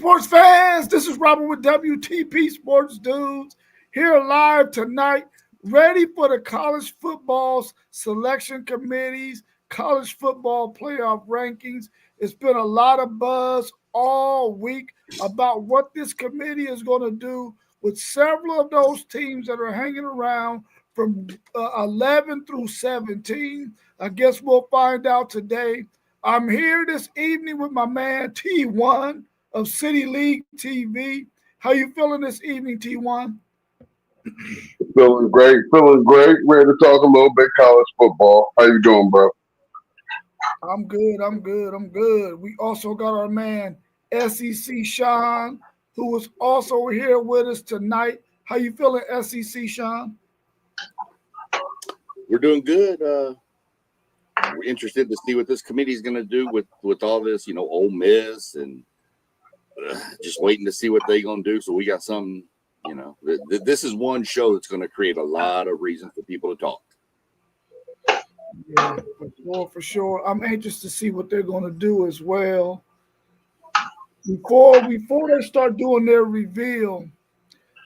sports fans, this is Robert with WTP Sports Dudes here live tonight, ready for the college football selection committees, college football playoff rankings. It's been a lot of buzz all week about what this committee is going to do with several of those teams that are hanging around from 11 through 17. I guess we'll find out today. I'm here this evening with my man T1 of City League TV. How you feeling this evening, T1? Feeling great. Ready to talk a little bit college football. How you doing, bro? I'm good. We also got our man SEC Sean, who is also here with us tonight. How you feeling, SEC Sean? We're doing good. We're interested to see what this committee is going to do with all this, Ole Miss, and just waiting to see what they're going to do. So we got some, this is one show that's going to create a lot of reasons for people to talk. Yeah, for sure. I'm anxious to see what they're going to do as well. Before they start doing their reveal,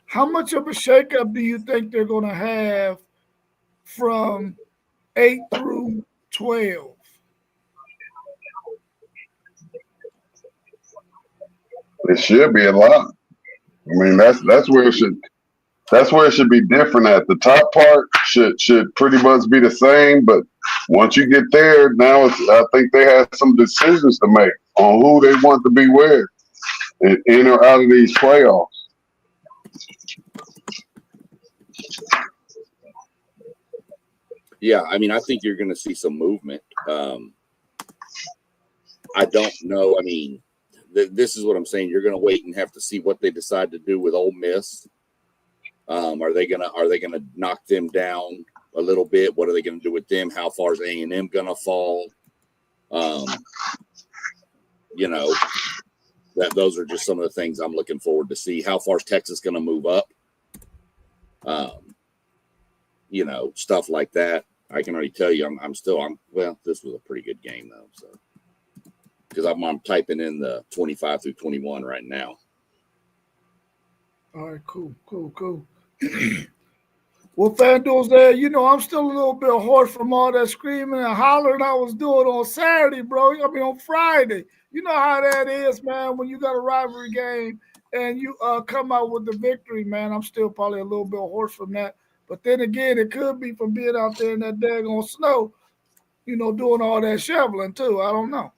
how much of a shakeup do you think they're going to have from 8 through 12? It should be a lot. I mean, that's where it should be different at. The top part should pretty much be the same, but once you get there, now I think they have some decisions to make on who they want to be where and in or out of these playoffs. Yeah, I mean, I think you're going to see some movement. I don't know. I mean, this is what I'm saying. You're going to wait and have to see what they decide to do with Ole Miss. Are they gonna knock them down a little bit? What are they going to do with them? How far is A&M going to fall? Those are just some of the things I'm looking forward to see. How far is Texas going to move up? Stuff like that. I can already tell you, this was a pretty good game though. So, because I'm typing in the 25 through 21 right now. All right, cool. Well, FanDuel's there. I'm still a little bit hoarse from all that screaming and hollering I was doing on Saturday, bro. On Friday. You know how that is, man, when you got a rivalry game and you come out with the victory, man. I'm still probably a little bit hoarse from that. But then again, it could be from being out there in that daggone snow, doing all that shoveling too. I don't know.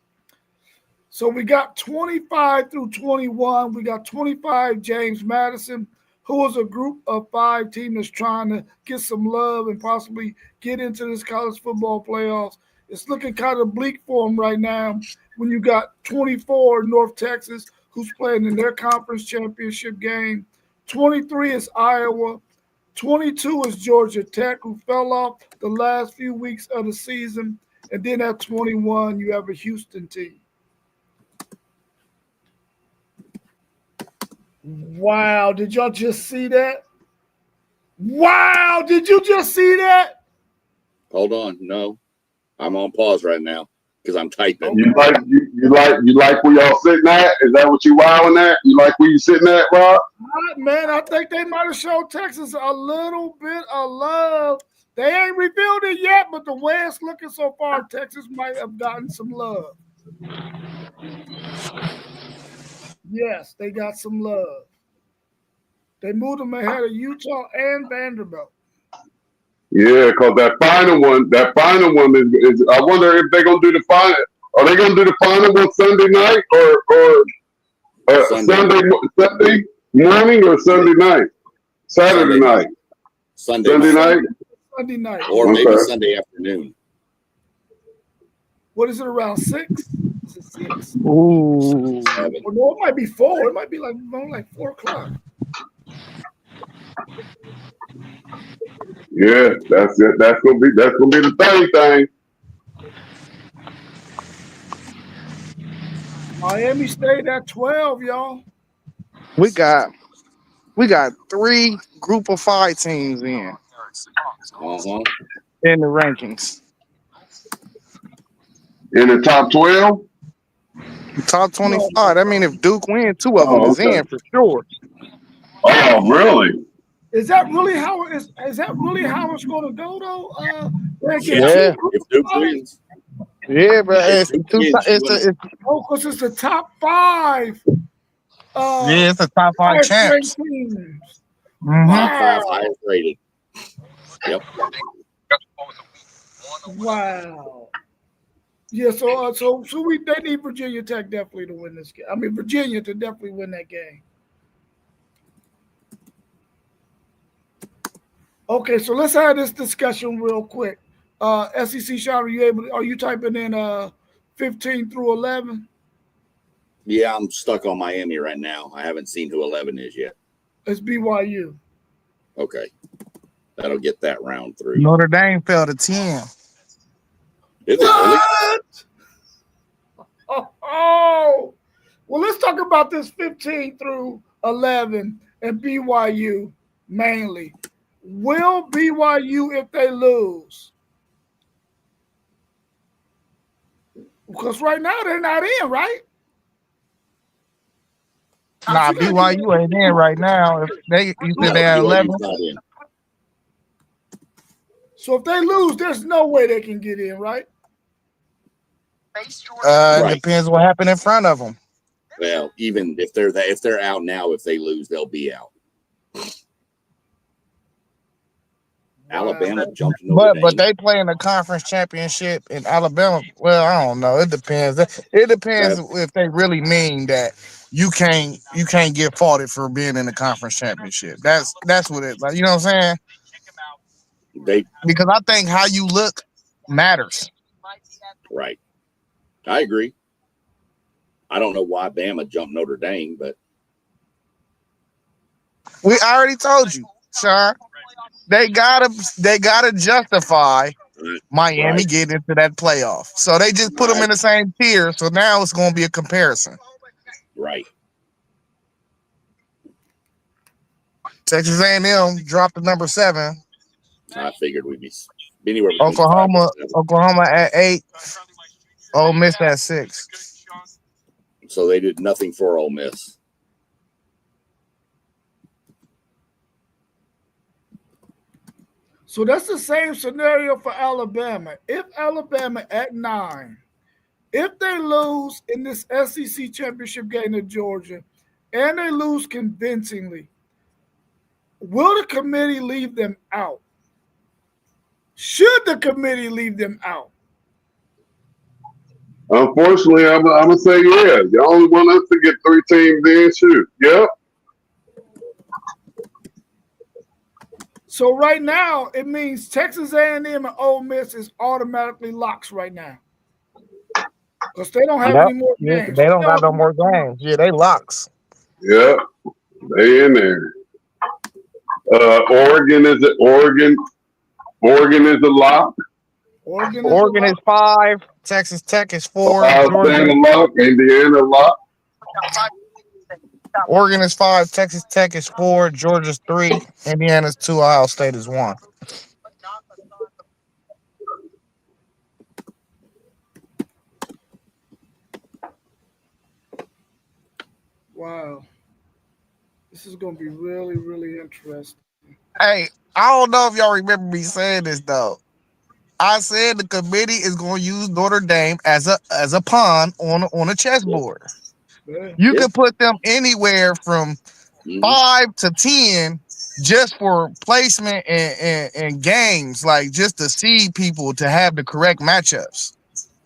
So we got 25 through 21. We got 25 James Madison, who is a group of 5 team that's trying to get some love and possibly get into this college football playoffs. It's looking kind of bleak for them right now when you got 24 North Texas, who's playing in their conference championship game. 23 is Iowa. 22 is Georgia Tech, who fell off the last few weeks of the season. And then at 21, you have a Houston team. Wow, did y'all just see that? Wow, did you just see that? Hold on, no. I'm on pause right now because I'm typing. You like where y'all sitting at? Is that what you wilding at? You like where you sitting at, Rob? Man, I think they might have showed Texas a little bit of love. They ain't revealed it yet, but the way it's looking so far, Texas might have gotten some love. Yes, they got some love. They moved them ahead of Utah and Vanderbilt. Yeah, because that final one is. I wonder if they're gonna do the final. Are they gonna do the final on Sunday night or Sunday morning or Sunday night? Saturday night. Sunday night. Or maybe Sunday afternoon. What is it, around 6? Is it 6? Ooh. Or no, it might be 4. It might be like 4 o'clock. Yeah, that's it. That's gonna be the thing. Miami State at 12, y'all. We got 3 group of 5 teams in the rankings. In the top 12? Top No. 25. I mean, if Duke wins, 2 of them Oh, is okay. in for sure. Oh, really? Is that really how it is? Is that really how it's going to go though? They get Yeah, Yeah, two group if Duke five? wins, yeah, but if it's Duke two. wins, you win. It's Oh, because it's the top five. yeah, it's a top 5 Highest ranked champs. teams. Mm-hmm. Top 5 Wow. highest rated. Yep. Wow. Yeah, so they need Virginia Tech definitely to win this game. I mean Virginia to definitely win that game. Okay, so let's have this discussion real quick. SEC shot, are you typing in 15 through 11? Yeah, I'm stuck on Miami right now. I haven't seen who 11 is yet. It's BYU. Okay. That'll get that round through. Notre Dame fell to 10. Is it really? What? Oh. Well, let's talk about this 15 through 11 and BYU mainly. Will BYU, if they lose? Because right now they're not in, right? Nah, BYU ain't in right now. If you said No, they had 11. BYU's not in. So if they lose, there's no way they can get in, right? It Right. depends what happened in front of them. Well, even if they're out now, if they lose, they'll be out. Alabama jumped Notre Dame. But they play in the conference championship in Alabama. Well, I don't know. It depends. It depends if they really mean that you can't get faulted for being in the conference championship. That's what it like. You know what I'm saying? Because I think how you look matters. Right. I agree. I don't know why Bama jumped Notre Dame, but I already told you, Sean. They gotta justify Miami getting into that playoff. So they just put them in the same tier. So now it's going to be a comparison. Right. Texas A&M dropped to number 7. I figured we'd be anywhere. Oklahoma at 8. Ole Miss at 6. So they did nothing for Ole Miss. So that's the same scenario for Alabama. If Alabama at 9, if they lose in this SEC championship game to Georgia, and they lose convincingly, will the committee leave them out? Should the committee leave them out? Unfortunately, I'm gonna say yeah. You only want us to get 3 teams in. Shoot, yep. So right now, it means Texas A&M and Ole Miss is automatically locks right now because they don't have any more games. They don't got no more games. Yeah, they locks. Yep, they in there. Oregon is a lock. Oregon is 5. Texas Tech is 4. Ohio State a lock. Indiana lock. Oregon is 5. Texas Tech is 4. Georgia's 3. Indiana's 2. Ohio State is 1. Wow. This is going to be really, really interesting. Hey, I don't know if y'all remember me saying this, though. I said the committee is going to use Notre Dame as a pawn on a chessboard. Yeah. You can put them anywhere from 5 to 10 just for placement and games, like just to seed people to have the correct matchups.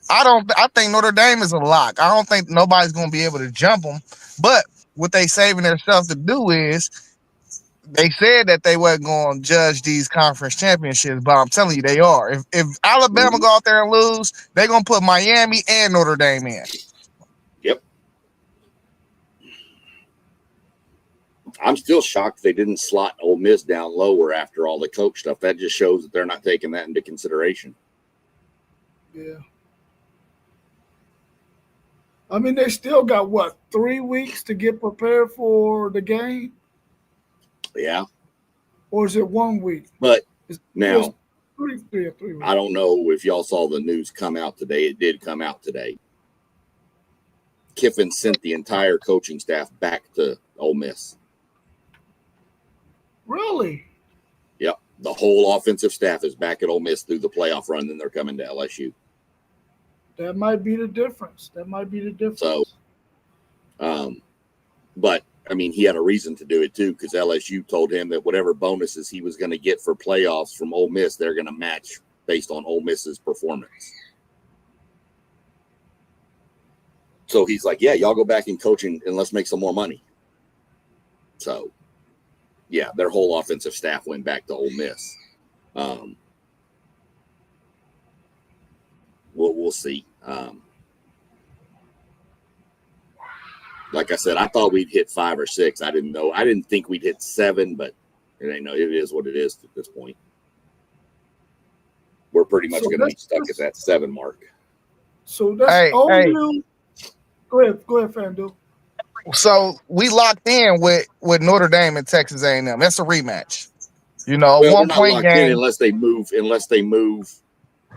I think Notre Dame is a lock. I don't think nobody's going to be able to jump them. But what they saving themselves to do is they said that they wasn't going to judge these conference championships, but I'm telling you, they are. If Alabama go out there and lose, they're going to put Miami and Notre Dame in. Yep. I'm still shocked they didn't slot Ole Miss down lower after all the coach stuff. That just shows that they're not taking that into consideration. Yeah. I mean, they still got, 3 weeks to get prepared for the game? Yeah. Or is it 1 week? But now, 3 weeks. I don't know if y'all saw the news come out today. It did come out today. Kiffin sent the entire coaching staff back to Ole Miss. Really? Yep. The whole offensive staff is back at Ole Miss through the playoff run, then they're coming to LSU. That might be the difference. So, but I mean, he had a reason to do it too, because LSU told him that whatever bonuses he was going to get for playoffs from Ole Miss, they're going to match based on Ole Miss's performance. So he's like, yeah, y'all go back and coaching and let's make some more money. So, yeah, their whole offensive staff went back to Ole Miss. We'll see. Like I said, I thought we'd hit 5 or 6. I didn't know. I didn't think we'd hit 7, but it is what it is at this point. We're pretty much going to be stuck at that 7 mark. So that's OU. Go ahead, FanDuel. So we locked in with Notre Dame and Texas A&M. That's a rematch. You know, well, 1 point game unless they move.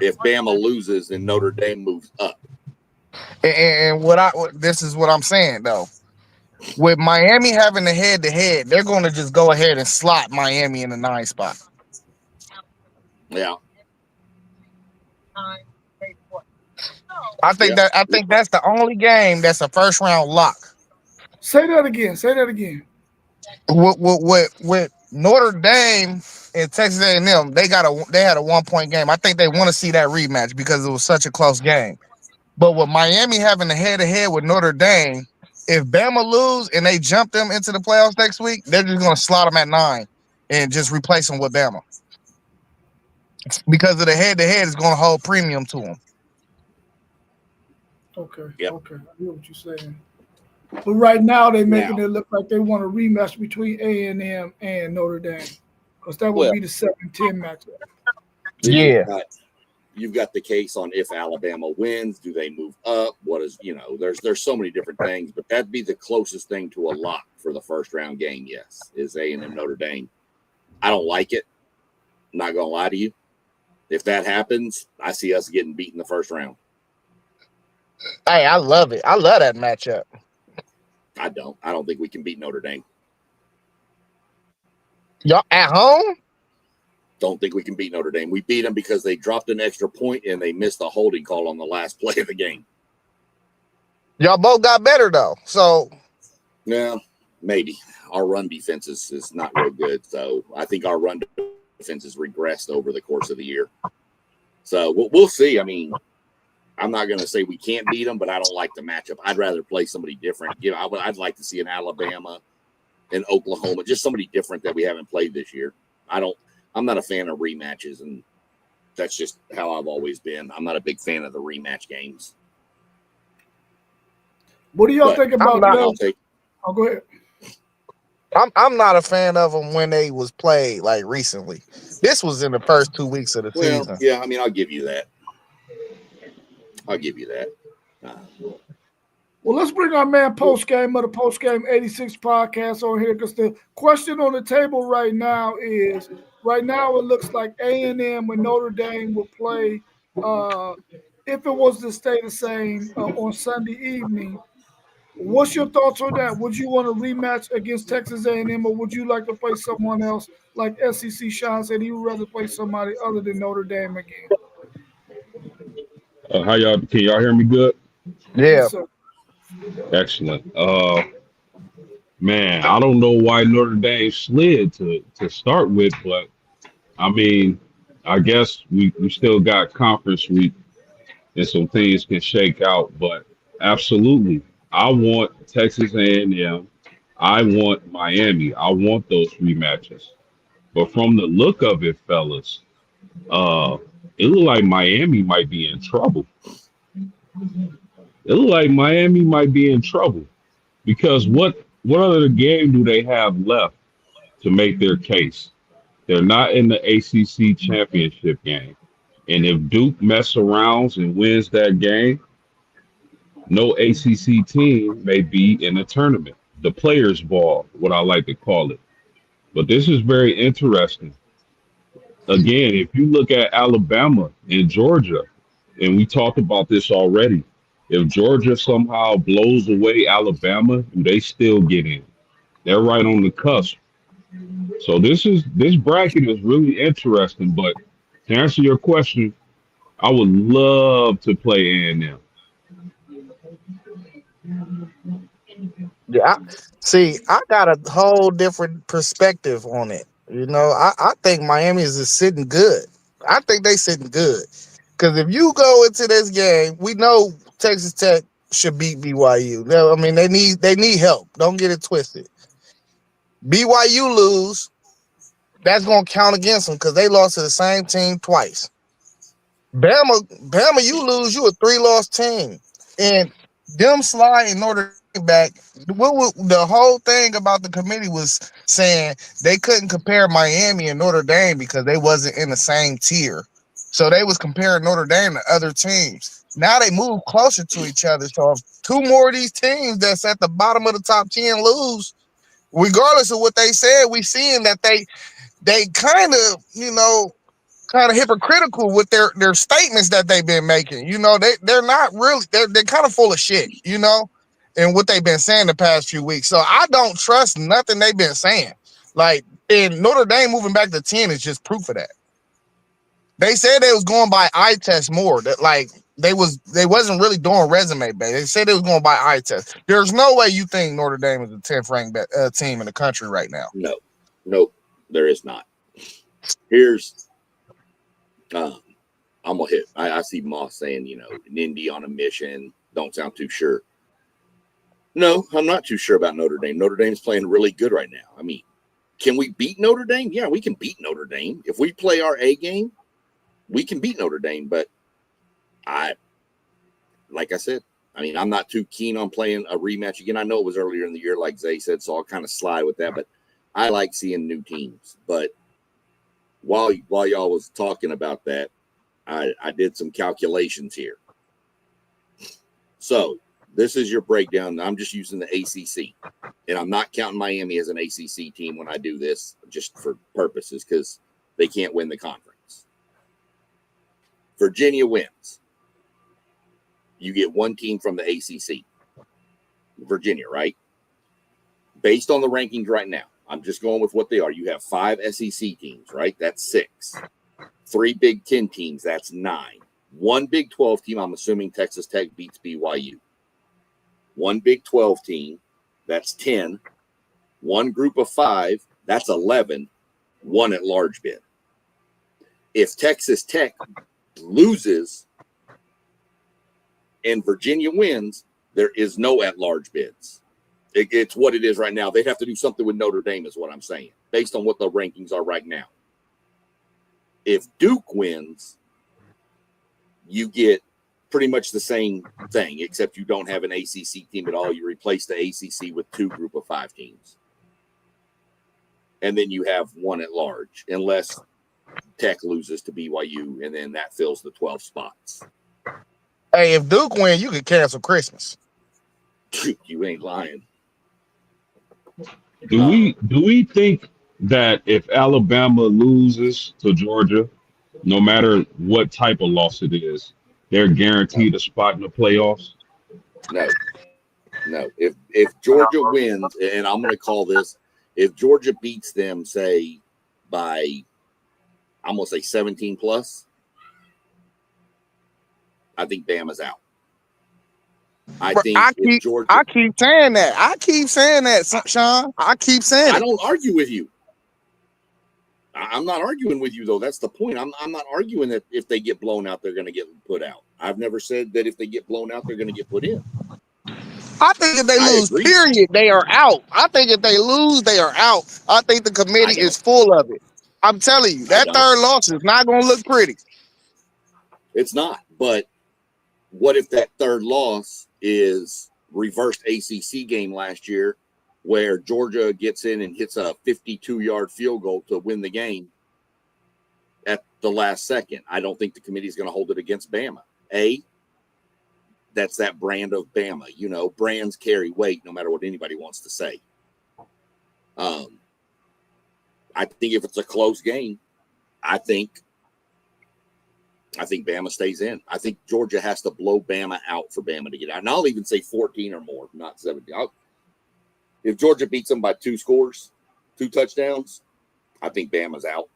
If Bama loses, then Notre Dame moves up. And this is what I'm saying though. With Miami having the head-to-head, they're going to just go ahead and slot Miami in the 9 spot. Yeah. I think that's the only game that's a first round lock. Say that again. With Notre Dame and Texas A&M, they had a 1 point game. I think they want to see that rematch because it was such a close game. But with Miami having the head-to-head with Notre Dame, if Bama lose and they jump them into the playoffs next week, they're just going to slot them at 9 and just replace them with Bama. Because of the head-to-head is going to hold premium to them. Okay. Yep. Okay. I hear what you're saying. But right now they're making it look like they want a rematch between A&M and Notre Dame. Because that would be the 7-10 matchup. Yeah. You've got the case on if Alabama wins, do they move up? What is, there's so many different things, but that'd be the closest thing to a lock for the first round game, yes, is A&M Notre Dame. I don't like it. I'm not going to lie to you. If that happens, I see us getting beat in the first round. Hey, I love it. I love that matchup. I don't think we can beat Notre Dame. Y'all at home? Don't think we can beat Notre Dame. We beat them because they dropped an extra point and they missed a holding call on the last play of the game. Y'all both got better though. So yeah, maybe. Our run defense is not real good. So I think our run defense has regressed over the course of the year. So we'll see. I mean, I'm not going to say we can't beat them, but I don't like the matchup. I'd rather play somebody different. I'd like to see an Alabama and Oklahoma, just somebody different that we haven't played this year. I'm not a fan of rematches, and that's just how I've always been. I'm not a big fan of the rematch games. What do y'all think about that? Oh, go ahead. I'm not a fan of them when they was played like recently. This was in the first 2 weeks of the season. Yeah, I mean, I'll give you that. Well, let's bring our man Postgame of the Postgame 86 podcast on here, because the question on the table right now is, it looks like A&M and Notre Dame will play, if it was to stay the same, on Sunday evening. What's your thoughts on that? Would you want a rematch against Texas A&M, or would you like to play someone else? Like SEC Sean said, he would rather play somebody other than Notre Dame again. How y'all? Can y'all hear me good? Yeah. Excellent. Man, I don't know why Notre Dame slid to start with, but I mean, I guess we still got conference week and some things can shake out, but absolutely. I want Texas A&M. I want Miami. I want those rematches. But from the look of it, fellas, it looked like Miami might be in trouble. Because what other game do they have left to make their case? They're not in the ACC championship game. And if Duke mess around and wins that game, no ACC team may be in the tournament. The players' ball, what I like to call it. But this is very interesting. Again, if you look at Alabama and Georgia, and we talked about this already, If Georgia somehow blows away Alabama, do they still get in? They're right on the cusp. So this bracket is really interesting. But to answer your question, I would love to play A&M. Yeah, see, I got a whole different perspective on it. I think Miami is just sitting good. I think they sitting good. Because if you go into this game, we know Texas Tech should beat BYU. I mean, they need help. Don't get it twisted. BYU lose, that's gonna count against them because they lost to the same team twice. Bama, you lose, you a 3-loss team, and them sliding Notre Dame back. The whole thing about the committee was saying they couldn't compare Miami and Notre Dame because they wasn't in the same tier, so they was comparing Notre Dame to other teams. Now they move closer to each other. So if two more of these teams that's at the bottom of the top 10 lose, regardless of what they said, we seeing that they kind of hypocritical with their statements that they've been making. They're not really they're kind of full of shit, and what they've been saying the past few weeks. So I don't trust nothing they've been saying. Like, and Notre Dame moving back to 10 is just proof of that. They said they was going by eye test more. That like they wasn't really doing resume based. They said they was going by eye test. There's no way you think Notre Dame is the 10th ranked team in the country right now. No, nope, there is not. Here's I'm gonna hit. I see Moss saying, Nindy on a mission. Don't sound too sure. No, I'm not too sure about Notre Dame. Notre Dame's playing really good right now. I mean, can we beat Notre Dame? Yeah, we can beat Notre Dame. If we play our A game, we can beat Notre Dame. But like I said, I'm not too keen on playing a rematch again. I know it was earlier in the year, like Zay said, so I'll kind of slide with that. But I like seeing new teams. But while y'all was talking about that, I did some calculations here. So this is your breakdown. I'm just using the ACC, and I'm not counting Miami as an ACC team when I do this, just for purposes, because they can't win the conference. Virginia wins. You get one team from the ACC. Virginia, right? Based on the rankings right now, I'm just going with what they are. You have 5 SEC teams, right? That's 6. 3 Big 10 teams, that's 9. 1 Big 12 team, I'm assuming Texas Tech beats BYU. 1 Big 12 team, that's 10. 1 group of 5, that's 11. 1 at large bid. If Texas Tech loses and Virginia wins, there is no at large bids. It's what it is right now. They'd have to do something with Notre Dame, is what I'm saying, based on what the rankings are right now. If Duke wins, you get pretty much the same thing, except you don't have an ACC team at all. You replace the ACC with 2 group of 5 teams. And then you have 1 at large, unless Tech loses to BYU, and then that fills the 12 spots. Hey, if Duke wins, you can cancel Christmas. You ain't lying. Do we think that if Alabama loses to Georgia, no matter what type of loss it is, they're guaranteed a spot in the playoffs? No. If Georgia wins, and I'm going to call this, if Georgia beats them, say, by, I'm going to say 17 plus, I think Bama's out. I keep saying that. I keep saying that, Sean. I keep saying I don't argue with you. I'm not arguing with you, though. That's the point. I'm not arguing that if they get blown out, they're going to get put out. I've never said that if they get blown out, they're going to get put in. I think if they lose, period, they are out. I think if they lose, they are out. I think the committee is full of it. I'm telling you, that third loss is not going to look pretty. It's not. But what if that third loss is reversed ACC game last year, where Georgia gets in and hits a 52-yard field goal to win the game at the last second? I don't think the committee is going to hold it against Bama. That's that brand of Bama. Brands carry weight no matter what anybody wants to say. I think if it's a close game, I think I think Bama stays in. I think Georgia has to blow Bama out for Bama to get out. And I'll even say 14 or more, not 17. If Georgia beats them by 2 scores, 2 touchdowns, I think Bama's out.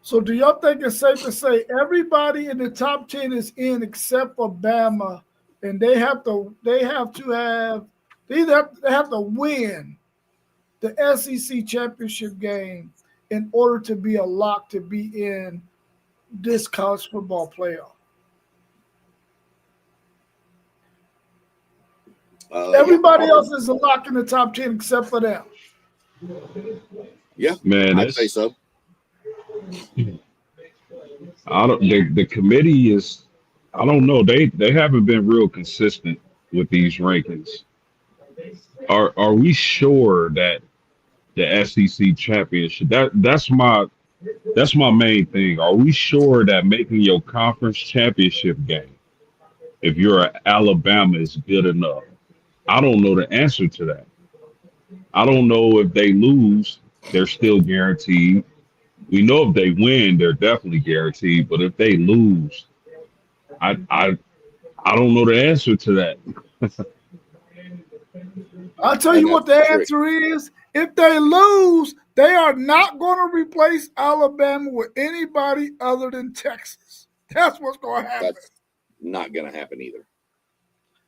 So do y'all think it's safe to say everybody in the top 10 is in except for Bama, and they have to win the SEC championship game in order to be a lock to be in this college football playoff? Everybody else is a lock in the top 10 except for them. Yeah, man, I'd say so. The committee is, I don't know. They haven't been real consistent with these rankings. Are we sure that the SEC championship, that's my main thing. Are we sure that making your conference championship game, if you're at Alabama, is good enough? I don't know the answer to that. I don't know if they lose, they're still guaranteed. We know if they win, they're definitely guaranteed. But if they lose, I don't know the answer to that. I'll tell you what the answer is. If they lose, they are not going to replace Alabama with anybody other than Texas. That's what's going to happen. That's not going to happen either.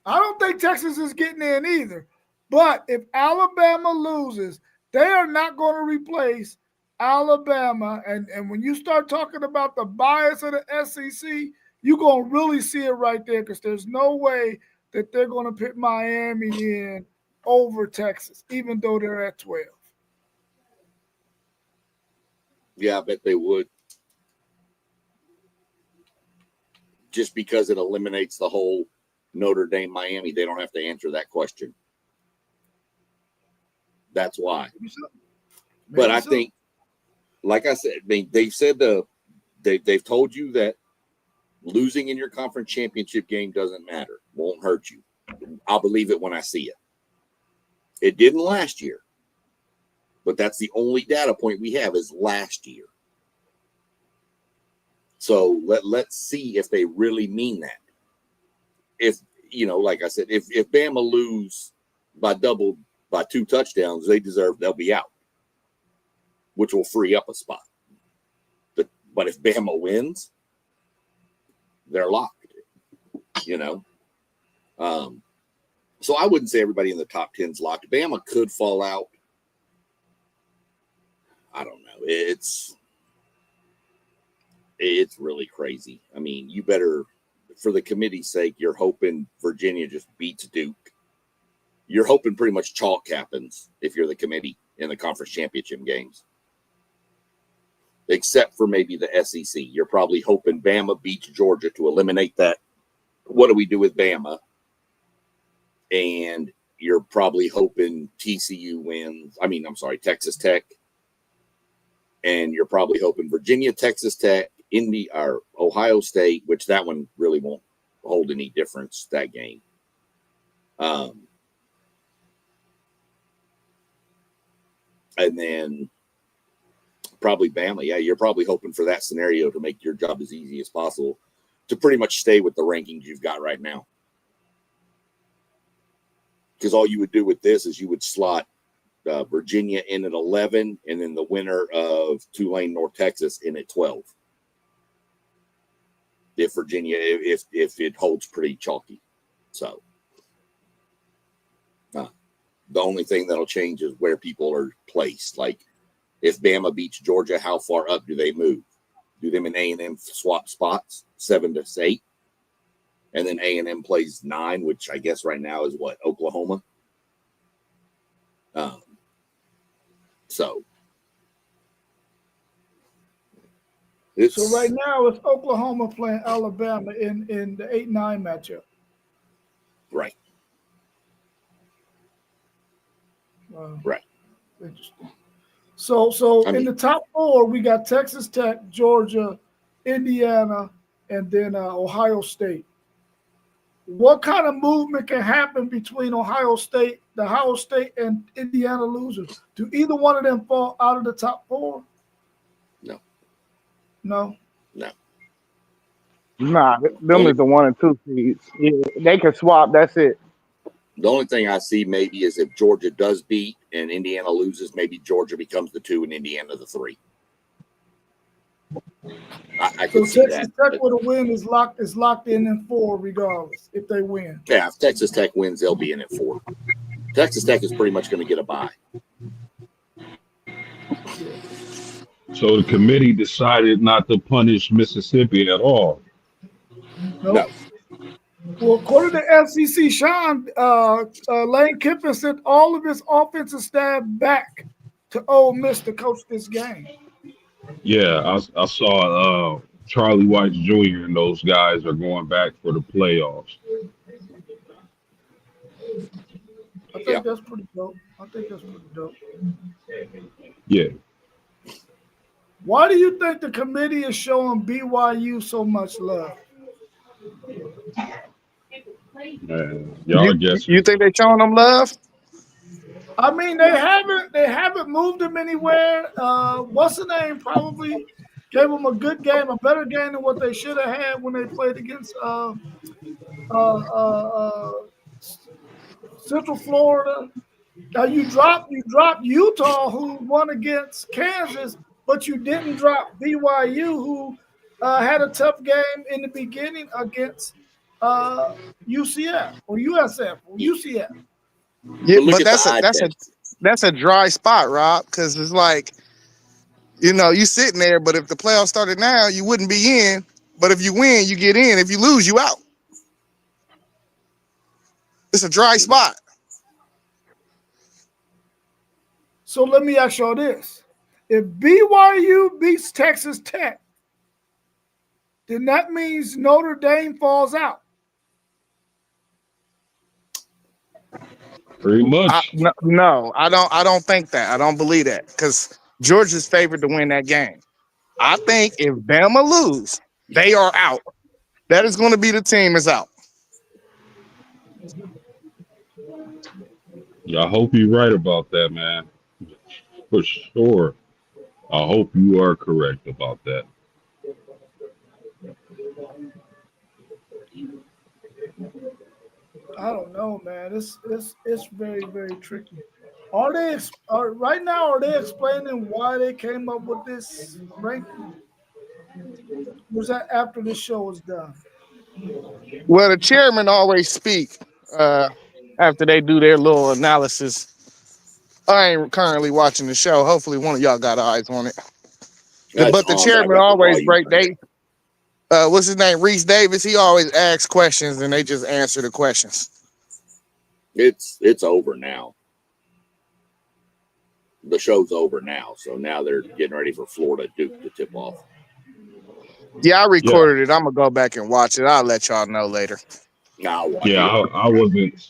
I don't think Texas is getting in either. But if Alabama loses, they are not going to replace Alabama. And when you start talking about the bias of the SEC, you're going to really see it right there, because there's no way that they're going to put Miami in over Texas, even though they're at 12. Yeah, I bet they would. Just because it eliminates the whole Notre Dame, Miami. They don't have to answer that question. That's why. But I think, like I said, they've said they've told you that losing in your conference championship game doesn't matter. Won't hurt you. I'll believe it when I see it. It didn't last year. But that's the only data point we have is last year. So let's see if they really mean that. If, like I said, if Bama lose by 2 touchdowns, they'll be out, which will free up a spot. But if Bama wins, they're locked, So I wouldn't say everybody in the top 10 is locked. Bama could fall out. I don't know. It's really crazy. I mean, you better, for the committee's sake, you're hoping Virginia just beats Duke. You're hoping pretty much chalk happens if you're the committee in the conference championship games. Except for maybe the SEC. You're probably hoping Bama beats Georgia to eliminate that. What do we do with Bama? And you're probably hoping TCU wins. Texas Tech. And you're probably hoping Virginia, Texas Tech, Indy, or Ohio State, which that one really won't hold any difference, that game. And then probably Bama. Yeah, you're probably hoping for that scenario to make your job as easy as possible to pretty much stay with the rankings you've got right now. Because all you would do with this is you would slot Virginia in at 11, and then the winner of Tulane, North Texas in at 12. If Virginia, if it holds pretty chalky. So the only thing that'll change is where people are placed. Like if Bama beats Georgia, how far up do they move? Do them and A&M swap spots 7 to 8? And then A&M plays 9, which I guess right now is what, Oklahoma? So right now it's Oklahoma playing Alabama in the 8-9 matchup. Right. Right. Interesting. So in the top 4, we got Texas Tech, Georgia, Indiana, and then Ohio State. What kind of movement can happen between Ohio State and Indiana losers? Do either one of them fall out of the top 4? No. No. Nah, them Only is the 1 and 2 seeds. Yeah, they can swap. That's it. the only thing I see maybe is if Georgia does beat and Indiana loses, maybe Georgia becomes the 2 and Indiana the 3. I So could see Texas that. Tech But with a win is locked in 4 regardless if they win. yeah, if Texas Tech wins, they'll be in at 4. Texas Tech is pretty much going to get a bye. Yeah. So the committee decided not to punish Mississippi at all. Nope. Well, according to FCC, Sean, Lane Kiffin sent all of his offensive staff back to Ole Miss to coach this game. Yeah, I saw Charlie White Jr. and those guys are going back for the playoffs. I think that's pretty dope. Yeah. Why do you think the committee is showing BYU so much love? Man, y'all You guessing. think they showing them love? I mean, they haven't moved him anywhere. What's the name? Probably gave them a good game, a better game than what they should have had when they played against Central Florida. You dropped Utah, who won against Kansas, but you didn't drop BYU, who had a tough game in the beginning against UCF or USF or UCF. Yeah, But look but at the eye test. that's a dry spot, Rob, because it's like, you sitting there, but if the playoffs started now, you wouldn't be in. But if you win, you get in. If you lose, you out. It's a dry spot. So let me ask y'all this. If BYU beats Texas Tech, then that means Notre Dame falls out. Pretty much. No, I don't think that. I don't believe that because Georgia's favored to win that game. I think if Bama lose, they are out. That is going to be the team is out. Yeah, I hope you're right about that, man. For sure. I hope you are correct about that. I don't know, man. It's very, very tricky. Are they right now? Are they explaining why they came up with this ranking? Was that after the show was done? Well, the chairman always speak after they do their little analysis. I ain't currently watching the show. Hopefully, one of y'all got eyes on it. It's But the on, but I chairman got the always volume break. turned What's his name? Reese Davis. He always asks questions and they just answer the questions. It's over now. The show's over now, so now they're getting ready for Florida Duke to tip off. Yeah, I Yeah. recorded it. I'm gonna go back and watch it. I'll let y'all know later. Now watch Yeah, it.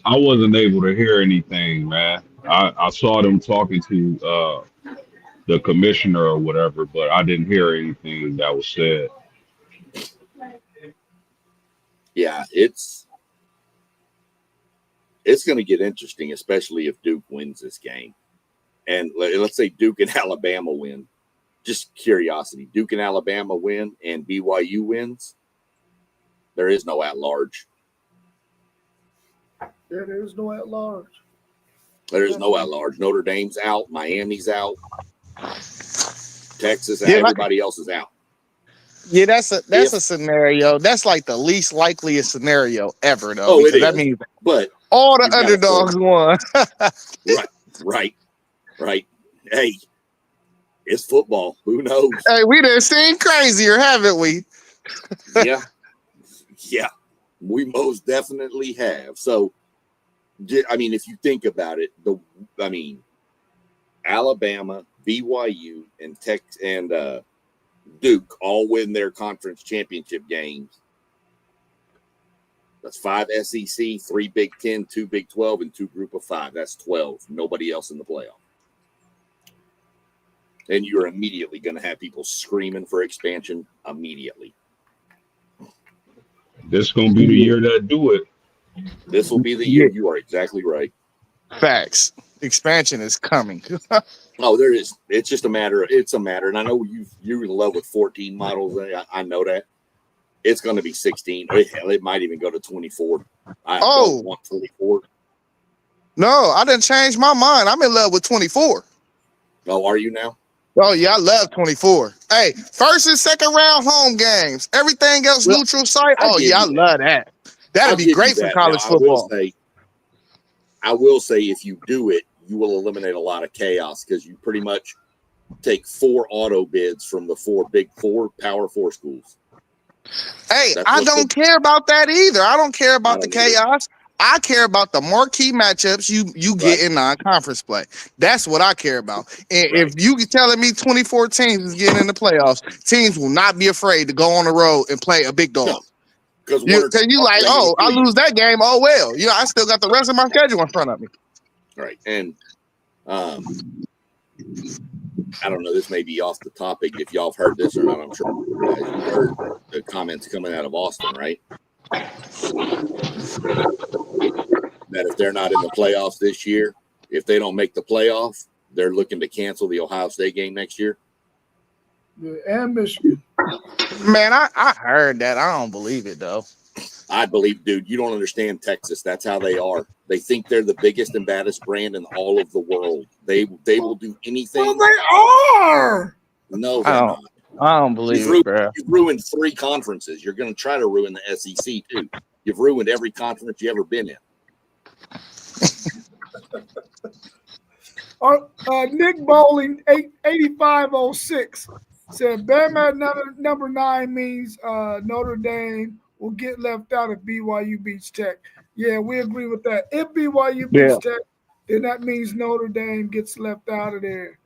I wasn't able to hear anything, man. I saw them talking to the commissioner or whatever, but I didn't hear anything that was said. Yeah, it's going to get interesting, especially if Duke wins this game. And let's say Duke and Alabama win. Just curiosity. Duke and Alabama win and BYU wins. There is no at-large. There is no at-large. There is no at-large. Notre Dame's out. Miami's out. Texas, everybody else is out. Yeah, that's a scenario. That's like the least likeliest scenario ever, though. Oh, because it that is. means But all the underdogs won. Right. Hey, it's football. Who knows? Hey, we done seen crazier, haven't we? Yeah. We most definitely have. So, I mean, if you think about it, Alabama, BYU, and Texas and Duke all win their conference championship games. That's 5 SEC, 3 Big 10, 2 Big 12, and 2 Group of 5. That's 12. Nobody else in the playoff. And you're immediately going to have people screaming for expansion immediately. This is going to be the year that do it. This will be the year. You are exactly right. Facts. expansion is coming. Oh, there is. It's just a matter. It's a matter, and I know you're in love with 14 models. I know that. It's going to be 16. Hell, it might even go to 24. I don't want 24. No, I didn't change my mind. I'm in love with 24. Oh, are you now? Oh yeah, I love 24. Hey, first and second round home games. Everything else neutral site. Oh yeah, I love that. That'd be great for college football. I will say, if you do it, you will eliminate a lot of chaos because you pretty much take 4 auto bids from the 4 big 4 Power 4 schools. Hey, I don't care about that either. I don't care about the chaos. I care about the marquee matchups you get in non-conference play. That's what I care about. And if you telling me 24 teams is getting in the playoffs, teams will not be afraid to go on the road and play a big dog. No, because you like, oh, I lose that game. Oh well, I still got the rest of my schedule in front of me. Right, and I don't know. This may be off the topic. If y'all have heard this or not, I'm sure you guys have heard the comments coming out of Austin, right? That if they're not in the playoffs this year, if they don't make the playoff, they're looking to cancel the Ohio State game next year. Yeah, and Michigan. Man, I heard that. I don't believe it though. I believe, dude, you don't understand Texas. That's how they are. They think they're the biggest and baddest brand in all of the world. They will do anything. Well, they are. No, they're not. I don't believe it, bro. You've ruined 3 conferences. You're going to try to ruin the SEC too. You've ruined every conference you ever been in. Nick Bowling 8506 said Bama number 9 means Notre Dame will get left out if BYU beats Tech. Yeah, we agree with that. If BYU beats Tech, then that means Notre Dame gets left out of there.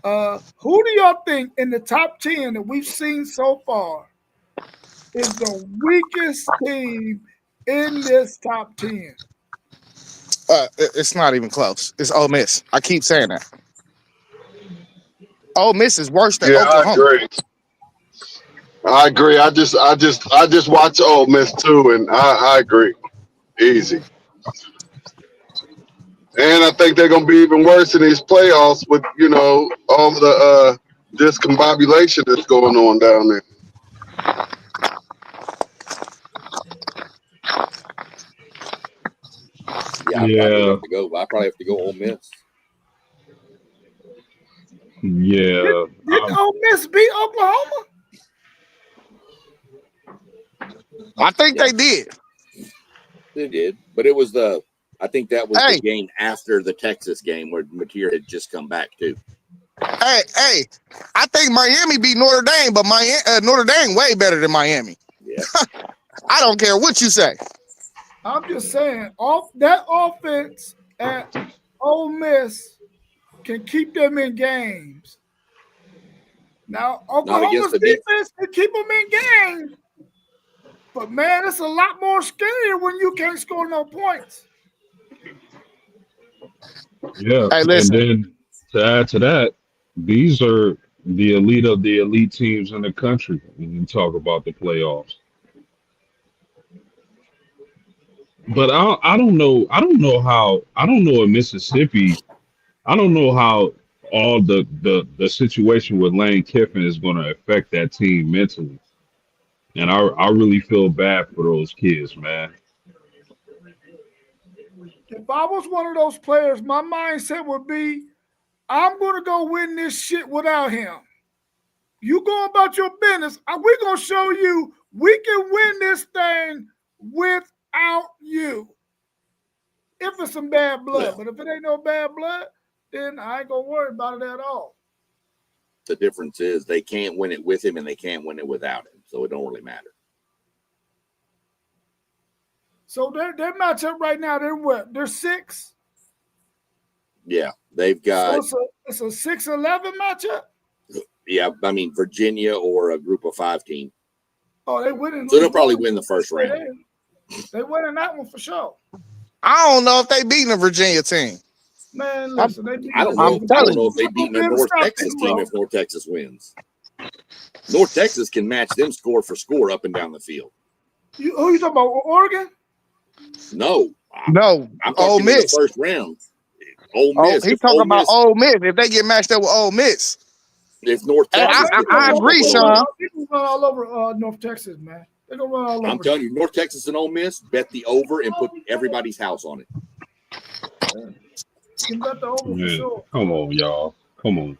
Who do y'all think in the top 10 that we've seen so far is the weakest team in this top 10? It's not even close. It's Ole Miss. I keep saying that. Ole Miss is worse than Oklahoma. I agree. I just watch Ole Miss too, and I agree. Easy. And I think they're gonna be even worse in these playoffs with all the discombobulation that's going on down there. Yeah, I probably have to go Ole Miss. Yeah. Did Ole Miss beat Oklahoma? I think they did. They did, but it was I think that was the game after the Texas game where Mateer had just come back too. Hey, I think Miami beat Notre Dame, but Notre Dame way better than Miami. Yeah. I don't care what you say. I'm just saying, that offense at Ole Miss can keep them in games. Now, Oklahoma's defense can keep them in games. But, man, it's a lot more scarier when you can't score no points. Yeah, hey, listen. And then to add to that, these are the elite of the elite teams in the country when you talk about the playoffs. But I don't know in Mississippi, I don't know how all the situation with Lane Kiffin is going to affect that team mentally. And I really feel bad for those kids, man. If I was one of those players, my mindset would be, I'm going to go win this shit without him. You go about your business. We're going to show you we can win this thing without you. If it's some bad blood. But if it ain't no bad blood, then I ain't going to worry about it at all. The difference is they can't win it with him and they can't win it without him. So it don't really matter. So their matchup right now, they're what? They're 6? Yeah, they've got. So it's a 6-11 matchup? Yeah, I mean, Virginia or a group of 5 team. Oh, they winning. So they'll probably win the first round. They winning that one for sure. I don't know if they beating a Virginia team. Man, listen, I don't know if they beat a North Texas team if North Texas wins. North Texas can match them score for score up and down the field. Who you talking about? Oregon? No. I'm talking in the first round. Ole Miss. He talking about Ole Miss. If they get matched up with Ole Miss, if North Texas, I agree, Sean. They're gonna run all over North Texas, man. They're gonna run all over. I'm telling you, North Texas and Ole Miss, bet the over and put everybody's house on it. You bet the over for sure. Come on, y'all. Come on.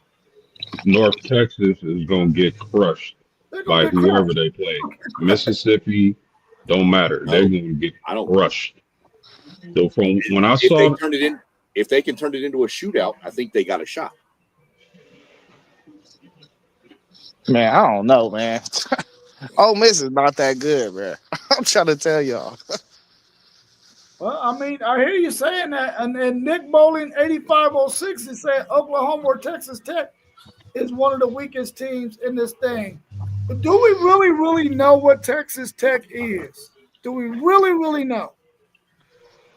North Texas is gonna get crushed by whoever they play. Mississippi, don't matter. They're gonna get crushed. So from when I saw, if they can turn it into a shootout, I think they got a shot. Man, I don't know, man. Ole Miss is not that good, man. I'm trying to tell y'all. Well, I mean, I hear you saying that, and Nick Bowling 8506 is saying Oklahoma or Texas Tech is one of the weakest teams in this thing. But do we really know what Texas Tech is? Do we really know?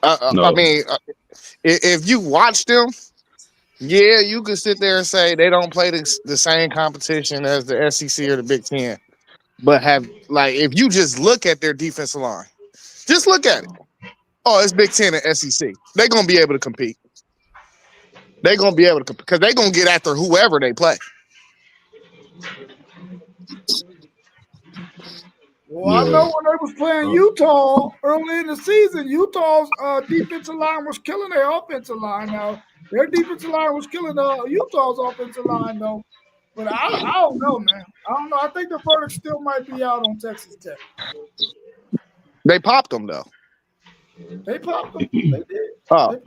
No. I mean, if you watch them, yeah, you could sit there and say they don't play the same competition as the SEC or the Big Ten. But if you just look at their defensive line, just look at it. Oh, it's Big Ten and SEC. They're going to be able to compete. They're going to be able to compete because they're going to get after whoever they play. Well, I know when they was playing Utah early in the season, Utah's defensive line was killing their offensive line. Now, their defensive line was killing Utah's offensive line, though. But I don't know, man. I don't know. I think the verdict still might be out on Texas Tech. They popped them, though. They popped them. They did. Oh.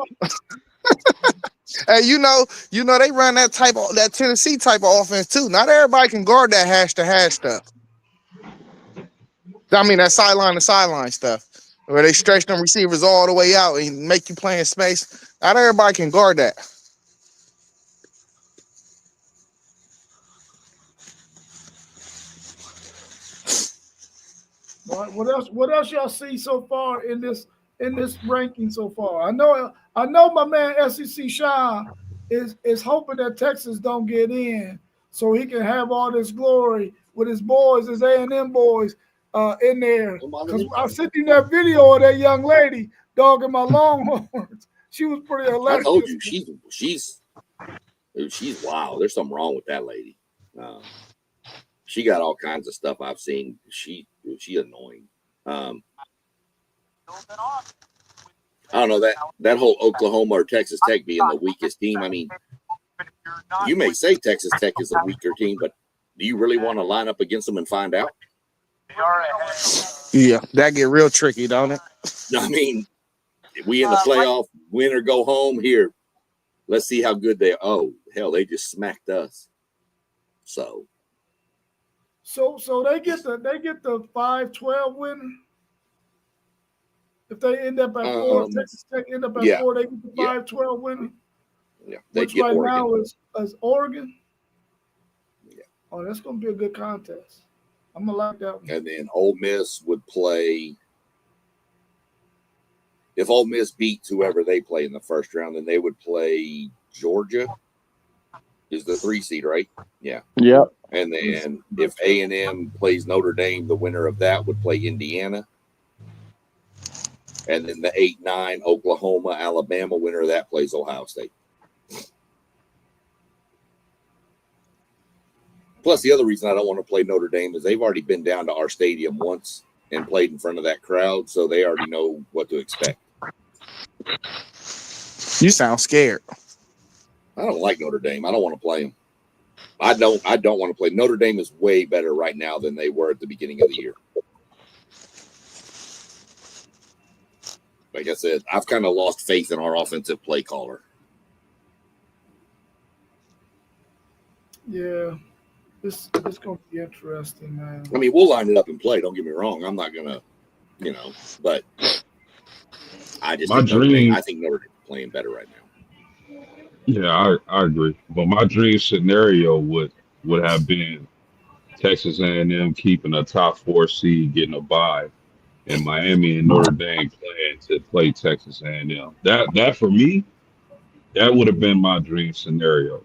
Hey, you know, they run that Tennessee type of offense too. Not everybody can guard that hash-to-hash stuff. I mean, that sideline to sideline stuff, where they stretch them receivers all the way out and make you play in space. Not everybody can guard that. What else y'all see so far in this ranking so far? I know my man SEC Sean is hoping that Texas don't get in so he can have all this glory with his boys, his A&M boys in there. Because I sent you that video of that young lady dogging my Longhorns. She was pretty hilarious. I told you she's wild. There's something wrong with that lady. She got all kinds of stuff I've seen. She annoying. I don't know that whole Oklahoma or Texas Tech being the weakest team. I mean, you may say Texas Tech is a weaker team, but do you really want to line up against them and find out? Yeah, that get real tricky, don't it? I mean, if we in the playoff, win or go home here. Let's see how good they are. Oh, hell, they just smacked us. So they get the 5-12 winner. If they end up at 4, Texas Tech end up at 4, they get the 5-12 winner. Yeah, which right Oregon. Now is Oregon. Yeah. Oh, that's gonna be a good contest. I'm gonna like that one. And then Ole Miss would play. If Ole Miss beats whoever they play in the first round, then they would play Georgia. Is the 3 seed, right? Yeah. Yep. And then if A&M plays Notre Dame, the winner of that would play Indiana. And then the 8-9 Oklahoma, Alabama winner of that plays Ohio State. Plus, the other reason I don't want to play Notre Dame is they've already been down to our stadium once and played in front of that crowd, so they already know what to expect. You sound scared. I don't like Notre Dame. I don't want to play them. I don't want to play. Notre Dame is way better right now than they were at the beginning of the year. Like I said, I've kind of lost faith in our offensive play caller. Yeah. It's going to be interesting, man. I mean, we'll line it up and play. Don't get me wrong. I'm not going to, but I just think Notre Dame is playing better right now. Yeah, I agree. But my dream scenario would have been Texas A&M keeping a top 4 seed, getting a bye, and Miami and Notre Dame playing to play Texas A&M. That for me, that would have been my dream scenario.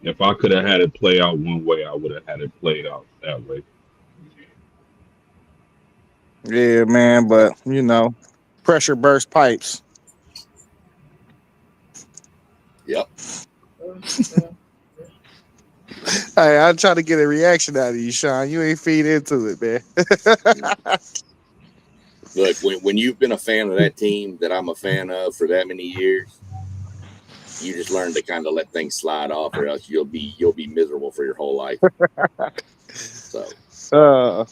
If I could have had it play out one way, I would have had it played out that way. Yeah, man, but pressure burst pipes. Yep. Hey, I'm trying to get a reaction out of you, Sean. You ain't feed into it, man. Look, when you've been a fan of that team that I'm a fan of for that many years, you just learn to kind of let things slide off, or else you'll be miserable for your whole life. So, well,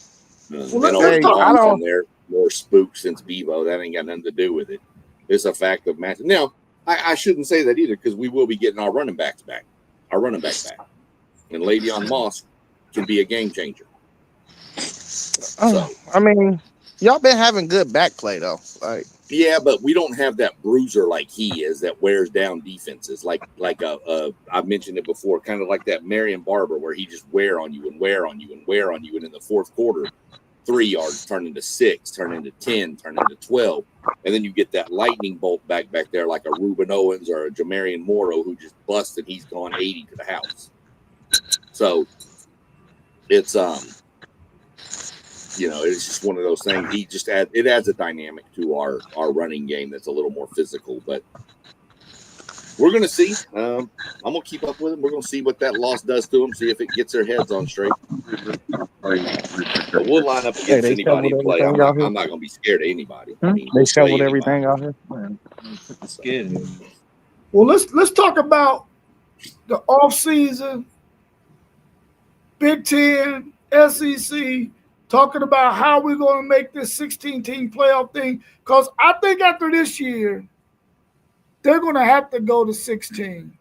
and let's talk. I Mom's don't. in there more spooked since Bevo. That ain't got nothing to do with it. It's a fact of match. Now, I shouldn't say that either, because we will be getting our running backs back, and Le'Veon Moss can be a game changer. So, I mean, y'all been having good back play though. Like, yeah, but we don't have that bruiser like he is that wears down defenses. Like I've mentioned it before, kind of like that Marion Barber, where he just wear on you and wear on you and wear on you, and in the fourth quarter, 3 yards turn into 6, turn into 10, turn into 12, and then you get that lightning bolt back there like a Reuben Owens or a Jamarian Morrow who just busts and he's gone 80 to the house. So it's it's just one of those things. It adds a dynamic to our running game that's a little more physical. But we're gonna see. I'm gonna keep up with them. We're gonna see what that loss does to them. See if it gets their heads on straight. But we'll line up against anybody and play. I'm not gonna be scared of anybody. I mean, they shoveled everything out here. Scared. Well, let's talk about the offseason, Big Ten, SEC, talking about how we're going to make this 16-team playoff thing. Because I think after this year, they're going to have to go to 16.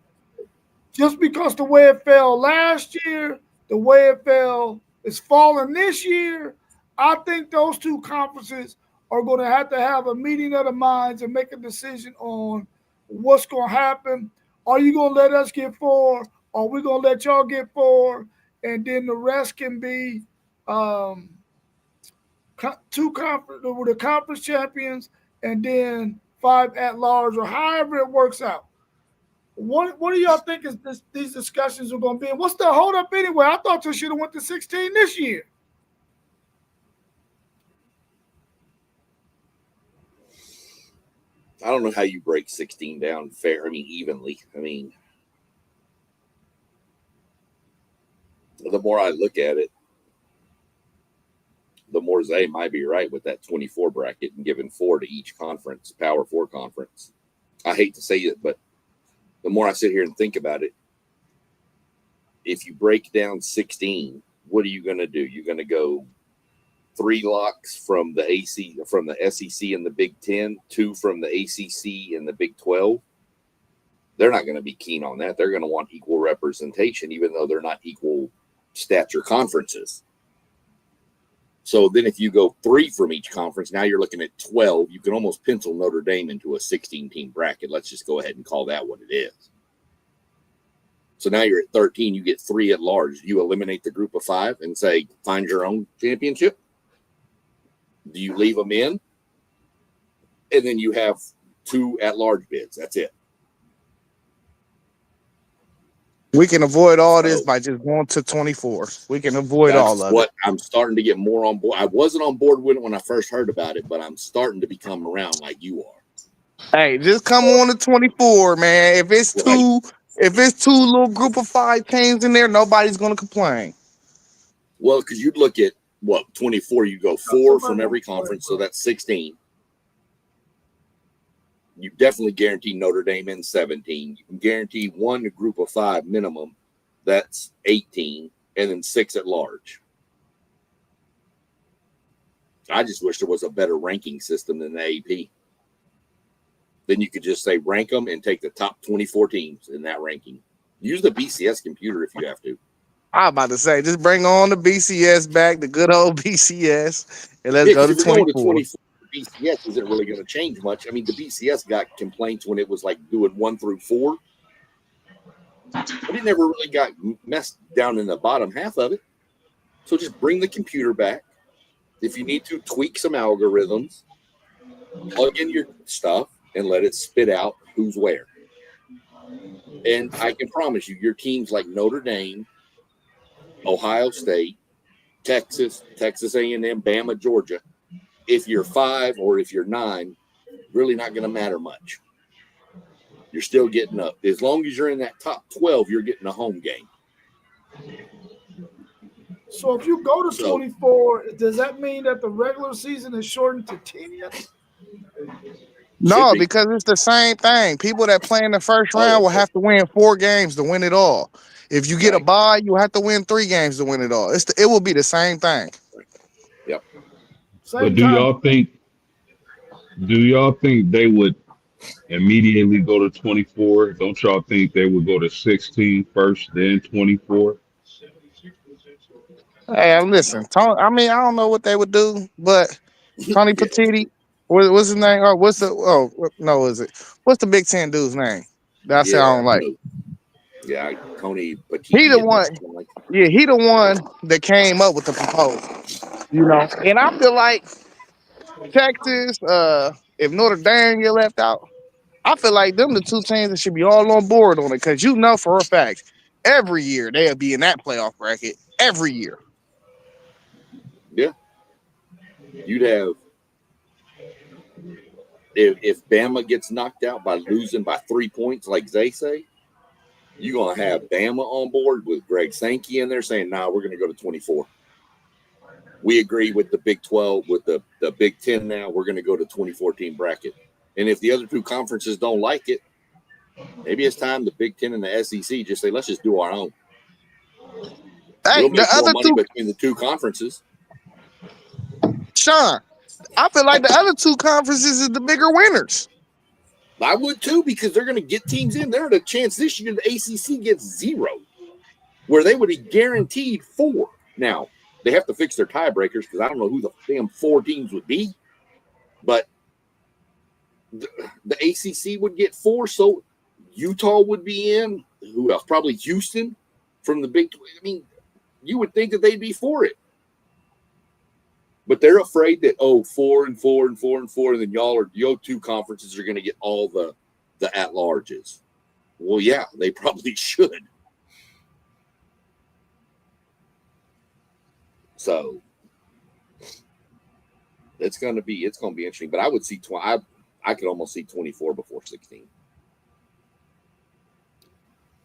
Just because the way it fell last year, the way it fell is falling this year, I think those two conferences are going to have a meeting of the minds and make a decision on what's going to happen. Are you going to let us get 4? Are we going to let y'all get 4? And then the rest can be two conference with the conference champions, and then 5 at large, or however it works out. What do y'all think these discussions are going to be? And what's the hold up anyway? I thought you should have went to 16 this year. I don't know how you break 16 down fair. I mean, evenly. I mean, the more I look at it, the more Zay might be right with that 24 bracket and giving 4 to each conference, Power 4 conference. I hate to say it, but the more I sit here and think about it, if you break down 16, what are you going to do? You're going to go 3 locks from the SEC and the Big 10, 2 from the ACC and the Big 12. They're not going to be keen on that. They're going to want equal representation, even though they're not equal stature conferences. So then if you go 3 from each conference, now you're looking at 12. You can almost pencil Notre Dame into a 16-team bracket. Let's just go ahead and call that what it is. So now you're at 13. You get 3 at large. You eliminate the group of 5 and say, find your own championship. Do you leave them in? And then you have 2 at-large bids. That's it. We can avoid all this by just going to 24. We can avoid all of it. That's what I'm starting to get more on board. I wasn't on board with it when I first heard about it, but I'm starting to become around like you are. Hey, just come on to 24, man. If it's two little group of 5 teams in there, nobody's going to complain. Well, because you'd look at 24, you go 4 from every conference, so that's 16. You definitely guarantee Notre Dame in 17. You can guarantee 1 group of 5 minimum. That's 18, and then 6 at large. I just wish there was a better ranking system than the AP. Then you could just say rank them and take the top 24 teams in that ranking. Use the BCS computer if you have to. I'm about to say, just bring on the BCS back, the good old BCS, and let's go to 24. BCS isn't really going to change much. I mean, the BCS got complaints when it was like doing 1 through 4, but it never really got messed down in the bottom half of it. So just bring the computer back. If you need to, tweak some algorithms, plug in your stuff, and let it spit out who's where. And I can promise you, your teams like Notre Dame, Ohio State, Texas A&M, Bama, Georgia, if you're 5 or if you're 9, really not going to matter much. You're still getting up. As long as you're in that top 12, you're getting a home game. So if you go to 24, does that mean that the regular season is shortened to 10 yet? No, because it's the same thing. People that play in the first round will have to win 4 games to win it all. If you get a bye, you have to win 3 games to win it all. It will be the same thing. Yep. But do y'all think they would immediately go to 24? Don't y'all think they would go to 16 first, then 24? Hey, listen, Tony, I mean, I don't know what they would do, but Tony Petitti, what's his name? Oh, what's the Big Ten dude's name? That I say I don't like. Yeah, Tony Petitti. He the one. Yeah, he the one that came up with the proposal. You know, and I feel like Texas, if Notre Dame get left out, I feel like them the 2 teams that should be all on board on it, because you know for a fact every year they'll be in that playoff bracket every year. Yeah, you'd have if Bama gets knocked out by losing by 3 points, like they say, you're gonna have Bama on board with Greg Sankey in there saying, "Nah, we're gonna go to 24." We agree with the Big 12, with the Big 10 now. We're going to go to 2014 bracket. And if the other 2 conferences don't like it, maybe it's time the Big 10 and the SEC just say, let's just do our own. Hey, we'll make more money between the 2 conferences. Sean, I feel like the other 2 conferences is the bigger winners. I would too, because they're going to get teams in. There, the chance this year the ACC gets 0, where they would be guaranteed 4. Now, they have to fix their tiebreakers, because I don't know who the damn 4 teams would be. But the ACC would get 4, so Utah would be in. Who else? Probably Houston from the Big 12. I mean, you would think that they'd be for it. But they're afraid that, 4 and 4 and 4 and 4, and then your 2 conferences are going to get all the at-larges. Well, yeah, they probably should. So it's going to be interesting. But I would see I could almost see 24 before 16.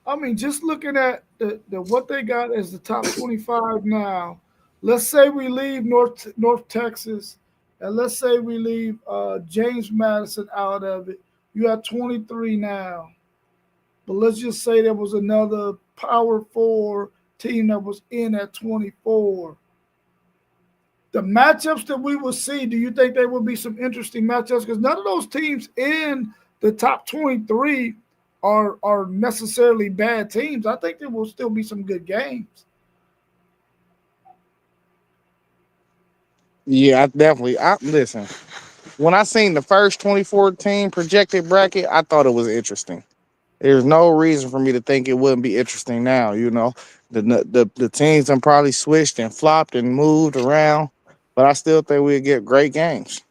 I mean, just looking at the what they got as the top 25 now. Let's say we leave North Texas, and let's say we leave James Madison out of it. You have 23 now. But let's just say there was another Power 4 team that was in at 24. The matchups that we will see, do you think there will be some interesting matchups? Because none of those teams in the top 23 are necessarily bad teams. I think there will still be some good games. Yeah, listen. When I seen the first 2014 projected bracket, I thought it was interesting. There's no reason for me to think it wouldn't be interesting now. You know, the teams have probably switched and flopped and moved around, but I still think we'll get great games.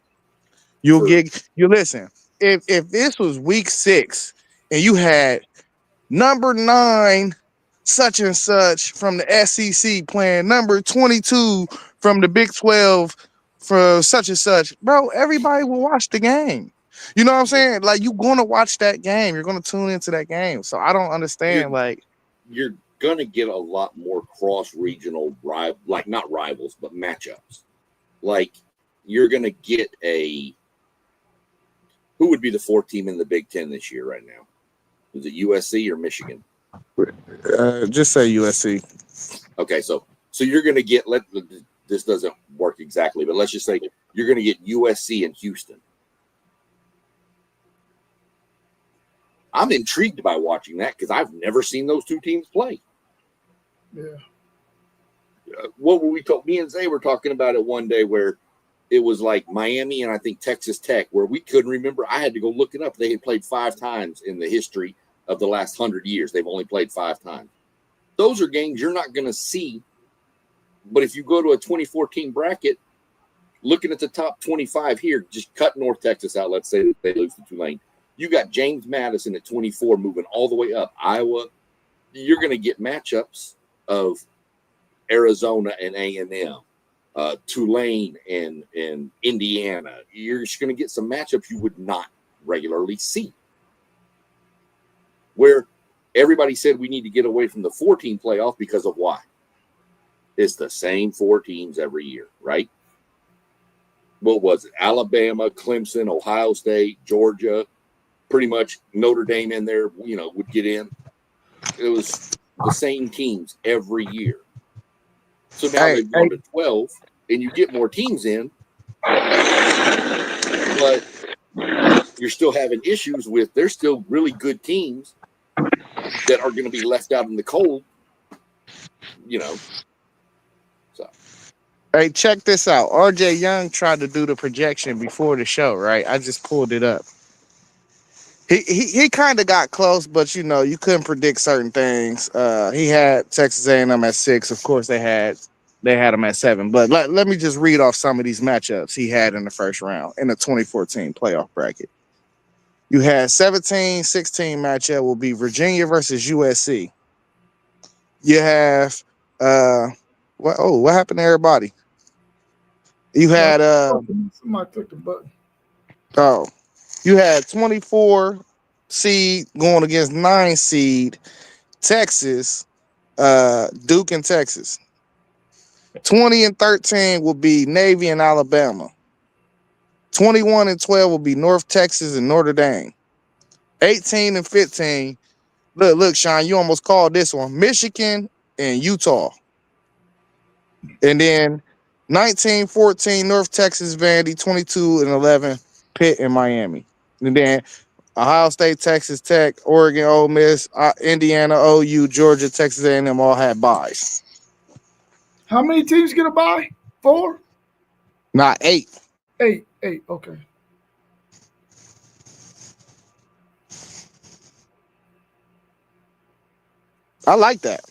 You listen. If this was week 6 and you had number 9 such and such from the SEC playing number 22 from the Big 12 for such and such, bro, everybody will watch the game. You know what I'm saying? Like, you're going to watch that game. You're going to tune into that game. So I don't understand. You're going to get a lot more cross-regional, like not rivals, but matchups. Like, you're going to get who would be the 4th team in the Big 10 this year right now? Is it USC or Michigan? Just say USC. Okay, so you're going to get, this doesn't work exactly, but let's just say you're going to get USC and Houston. I'm intrigued by watching that because I've never seen those 2 teams play. Yeah. What were we talking? Me and Zay were talking about it one day where it was like Miami and I think Texas Tech, where we couldn't remember. I had to go look it up. They had played 5 times in the history of the last 100 years. They've only played 5 times. Those are games you're not going to see. But if you go to a 2014 bracket, looking at the top 25 here, just cut North Texas out. Let's say they lose to Tulane. You got James Madison at 24 moving all the way up. Iowa, you're going to get matchups of Arizona and A&M, Tulane and Indiana. You're just going to get some matchups you would not regularly see. where everybody said we need to get away from the 4-team playoff because of why? It's the same 4 teams every year, right? What was it? Alabama, Clemson, Ohio State, Georgia, pretty much Notre Dame in there, would get in. It was the same teams every year. So now they've gone to 12, and you get more teams in, but you're still having issues with there's still really good teams that are going to be left out in the cold, So. Hey, check this out. RJ Young tried to do the projection before the show, right? I just pulled it up. He kind of got close, but you couldn't predict certain things. He had Texas A&M at 6. Of course, they had him at 7. But let me just read off some of these matchups he had in the first round in the 2014 playoff bracket. You had 17-16 matchup will be Virginia versus USC. You have what happened to everybody? You had somebody clicked the button. Oh, you had 24 seed going against 9 seed Texas, Duke and Texas. 20-13 will be Navy and Alabama. 21-12 will be North Texas and Notre Dame. 18-15. Look, Sean, you almost called this one. Michigan and Utah. And then 19-14 North Texas Vandy. 22-11 Pitt and Miami. And then Ohio State, Texas Tech, Oregon, Ole Miss, Indiana, OU, Georgia, Texas A&M all had buys. How many teams get a bye? 4? Not 8. 8. Okay. I like that.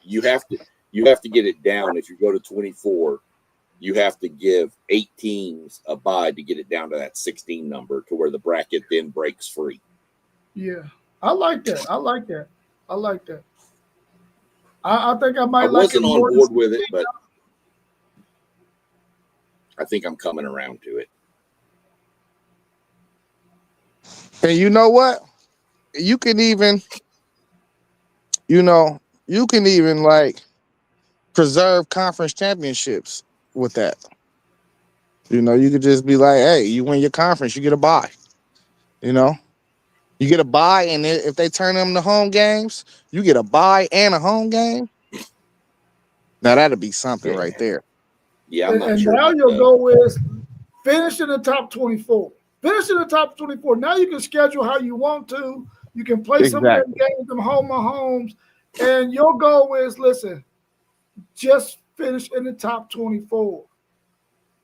you have to get it down. If you go to 24, you have to give 8 teams a bye to get it down to that 16 number to where the bracket then breaks free. Yeah, I like that. I think I might. I wasn't on board with it, but I think I'm coming around to it. And you know what? You can even like preserve conference championships with that. You could just be like, hey, you win your conference, you get a bye. You get a bye, and if they turn them to home games, you get a bye and a home game. Now that'd be something right there. Yeah, I'm not sure. Now your goal is finish in the top 24. Finish in the top 24. Now you can schedule how you want to. You can play some of them games, them home or homes. And your goal is, listen, just finish in the top 24,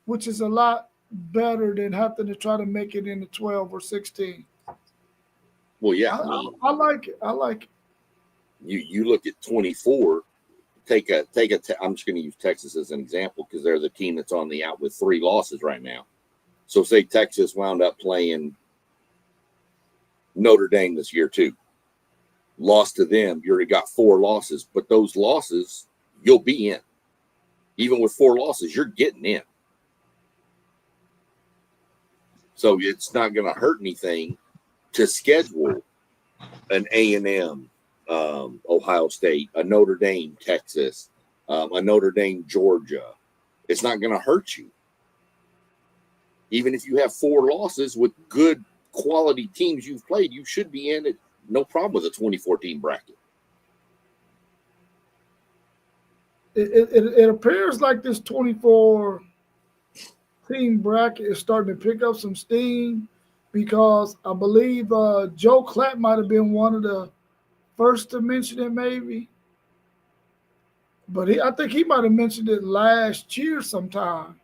which is a lot better than having to try to make it into 12 or 16. Well, yeah, I like it. I like it. You look at 24. I'm just going to use Texas as an example because they're the team that's on the out with 3 losses right now. So say Texas wound up playing Notre Dame this year too. Lost to them, you already got 4 losses, but those losses you'll be in. Even with 4 losses, you're getting in. So it's not going to hurt anything to schedule an A&M, Ohio State, a Notre Dame, Texas, a Notre Dame, Georgia. It's not going to hurt you. Even if you have 4 losses with good quality teams you've played, you should be in it. No problem with a 2014 bracket. It appears like this 24 team bracket is starting to pick up some steam because I believe Joe Clapp might have been one of the first to mention it, maybe. But I think he might have mentioned it last year sometime.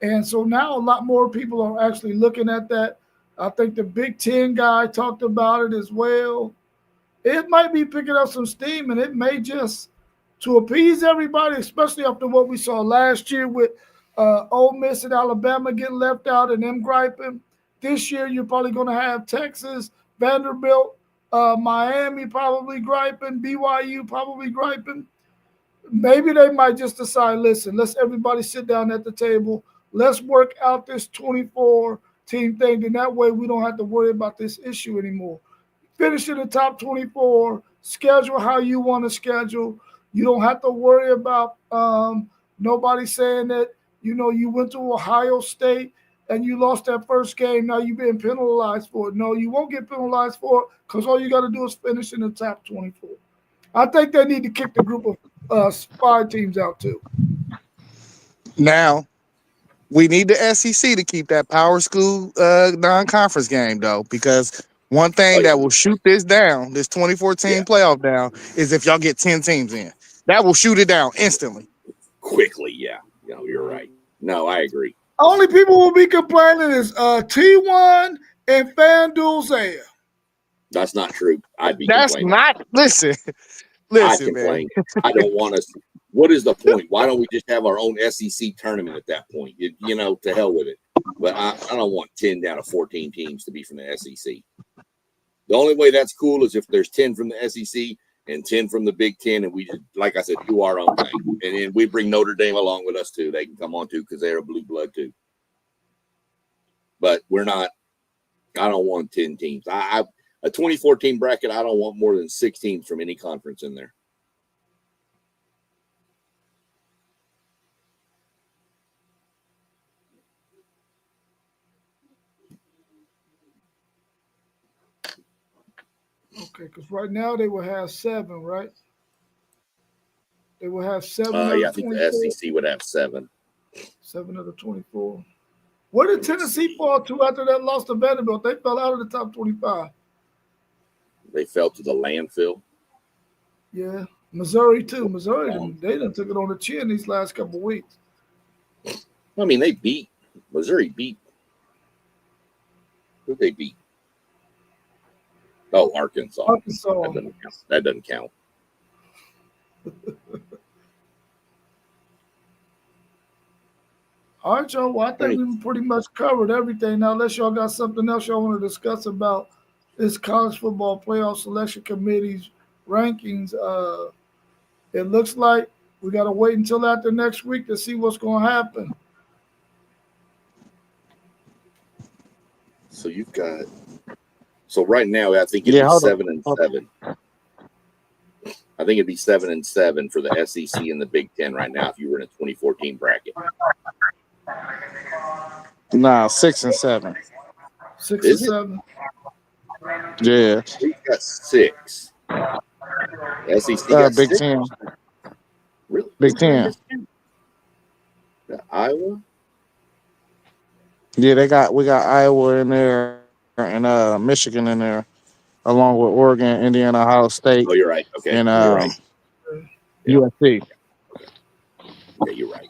And so now a lot more people are actually looking at that. I think the Big Ten guy talked about it as well. It might be picking up some steam, and it may just, to appease everybody, especially after what we saw last year with Ole Miss and Alabama getting left out and them griping. This year, you're probably going to have Texas, Vanderbilt, Miami probably griping, BYU probably griping. Maybe they might just decide, listen, let's everybody sit down at the table. Let's work out this 24-team thing, and that way we don't have to worry about this issue anymore. finish in the top 24, schedule how you want to schedule. You don't have to worry about nobody saying that, you went to Ohio State and you lost that first game. Now you're being penalized for it. No, you won't get penalized for it because all you got to do is finish in the top 24. I think they need to kick the group of 5 teams out too. Now, we need the SEC to keep that power school non-conference game, though, because one thing that will shoot this down, this 2014 playoff down, is if y'all get 10 teams in. That will shoot it down instantly. Quickly, yeah. You're right. No, I agree. Only people will be complaining is T1 and FanDuel Zaya. That's not true. I'd be That's complaining. not, listen, I complain. I don't want us. What is the point? Why don't we just have our own SEC tournament at that point? To hell with it. But I don't want 10 down to 14 teams to be from the SEC. The only way that's cool is if there's 10 from the SEC and 10 from the Big Ten, and we just, like I said, do our own thing. And then we bring Notre Dame along with us too. They can come on too because they're a blue blood too. But we're not. I don't want 10 teams. A 2014 bracket, I don't want more than 6 teams from any conference in there. Okay, because right now they will have 7, right? They will have 7. I think the SEC would have 7. 7 of the 24. Where did Tennessee fall to after that loss to Vanderbilt? They fell out of the top 25. They fell to the landfill. Yeah, Missouri too. Missouri, they done took it on the chin these last couple of weeks. I mean, Missouri beat. Who they beat? Oh, Arkansas. That doesn't count. All right, y'all. Well, I think we've pretty much covered everything. Now, unless y'all got something else y'all want to discuss about this college football playoff selection committee's rankings, it looks like we got to wait until after next week to see what's going to happen. So you've got. So right now, I think it'd be 7-7. I think it'd be 7-7 for the SEC and the Big Ten right now if you were in a 2014 bracket. Nah, 6-7. 6-7. Yeah. We've got 6. SEC got Big 6? 10. Really? Big 10. Iowa? Yeah, we got Iowa in there and Michigan in there, along with Oregon, Indiana, Ohio State. Oh, you're right. Okay. And you're right. USC. Yeah, you're right.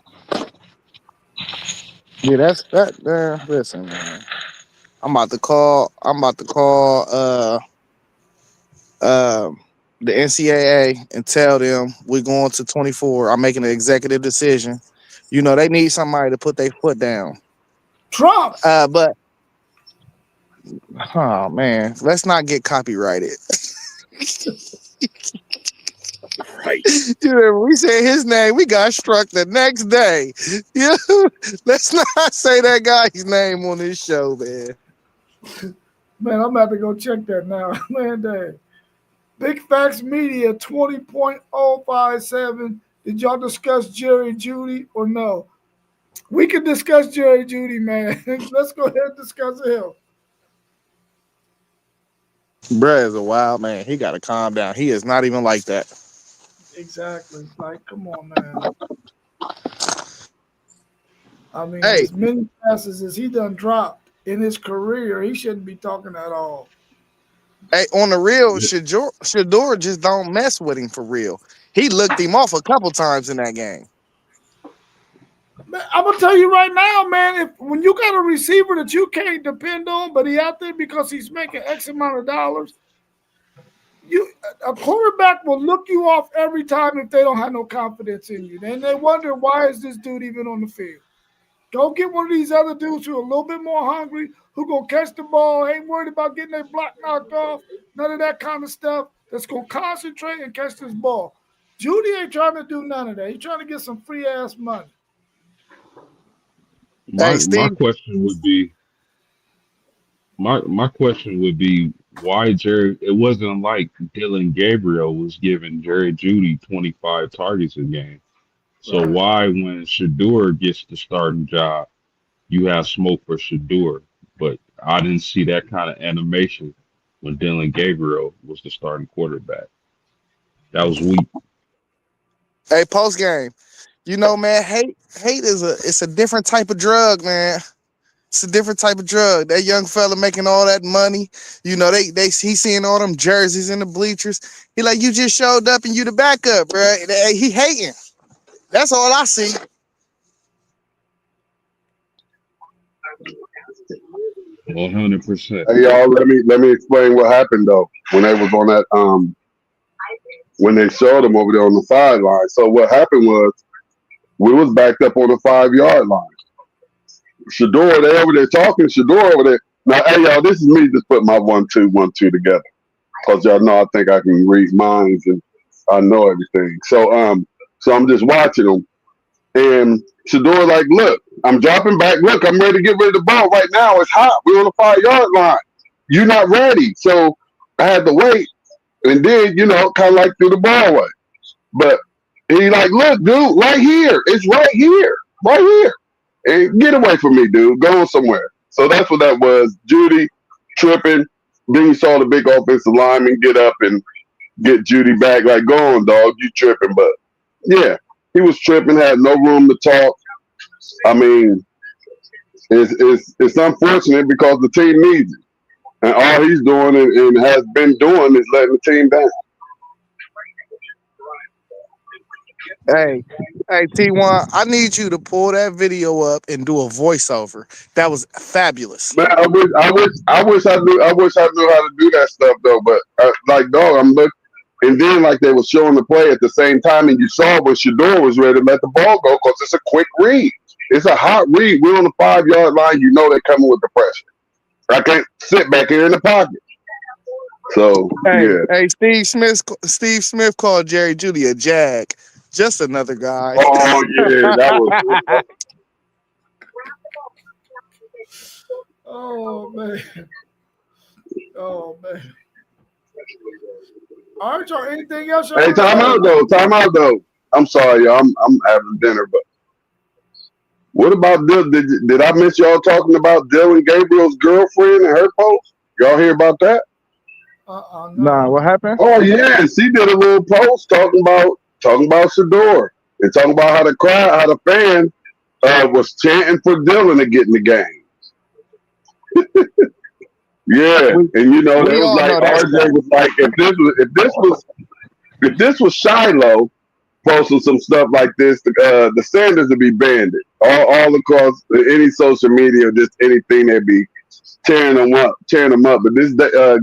Yeah, that's that. Listen, man. I'm about to call the NCAA and tell them we're going to 24. I'm making an executive decision. They need somebody to put their foot down. Trump. But oh man, let's not get copyrighted. Right. We said his name, we got struck the next day. Let's not say that guy's name on this show, man. Man, I'm about to go check that now. Man, dang. Big Facts Media 20.057. Did y'all discuss Jerry Jeudy or no? We can discuss Jerry Jeudy, man. Let's go ahead and discuss him. Bruh is a wild man. He got to calm down. He is not even like that. Exactly. Like, come on, man. I mean, as many passes as he done dropped in his career, he shouldn't be talking at all. Hey, on the real, Shador just don't mess with him for real. He looked him off a couple times in that game. Man, I'm gonna tell you right now, man. When you got a receiver that you can't depend on, but he out there because he's making X amount of dollars, a quarterback will look you off every time if they don't have no confidence in you. Then they wonder, why is this dude even on the field? Go get one of these other dudes who are a little bit more hungry, who gonna catch the ball, ain't worried about getting their block knocked off, none of that kind of stuff. That's gonna concentrate and catch this ball. Jeudy ain't trying to do none of that. He's trying to get some free ass money. My question would be, why Jerry? It wasn't like Dylan Gabriel was giving Jerry Judy 25 targets a game. So Right. why, when Shador gets the starting job, you have smoke for Shador? But I didn't see that kind of animation when Dylan Gabriel was the starting quarterback. That was weak. Hey, post game. You know, man, hate is it's a different type of drug, man. It's a different type of drug. That young fella making all that money. You know, he seeing all them jerseys in the bleachers. He like, you just showed up and you the backup, bro. He hating. That's all I see. 100%. Hey y'all, let me explain what happened though when they was on that when they showed them over there on the sideline. So what happened was we was backed up on the 5-yard line. Shador, they over there talking. Shador over there. Now, hey y'all, this is me just putting my 1-2 together because y'all know I think I can read minds and I know everything. So so I'm just watching them. And Shador like, look, I'm dropping back. Look, I'm ready to get rid of the ball right now. It's hot. We're on the 5-yard line. You're not ready. So I had to wait. And then, you know, kind of like threw the ball away. But he like, look, dude, right here. It's right here. Right here. And get away from me, dude. Go somewhere. So that's what that was. Judy tripping. Then you saw the big offensive lineman get up and get Judy back. Like, go on, dog. You tripping. But, yeah. He was tripping, had no room to talk. I mean, it's unfortunate because the team needs it. And all he's doing and has been doing is letting the team down. Hey, T1, I need you to pull that video up and do a voiceover. That was fabulous. Man, I wish I knew how to do that stuff though. But like, dog, I'm looking. And then, like, they were showing the play at the same time, and you saw when Shador was ready to let the ball go because it's a quick read. It's a hot read. We're on the 5-yard line. You know they're coming with the pressure. I can't sit back here in the pocket. So, yeah. Hey, Steve Smith called Jerry Judy a jag. Just another guy. Oh, yeah, that was. Oh man. Oh man. All right, y'all. Anything else? Hey, time out though. I'm sorry, y'all. I'm having dinner, but what about did I miss y'all talking about Dylan Gabriel's girlfriend and her post? Y'all hear about that? No. Nah, what happened? Oh yeah, she did a little post talking about Shador and talking about how the fan was chanting for Dylan to get in the game. Yeah, and you know, We it was all like know that's RJ was like, if this was Shiloh posting some stuff like this, the Sanders would be banned. All across any social media, just anything, they'd be tearing them up. But this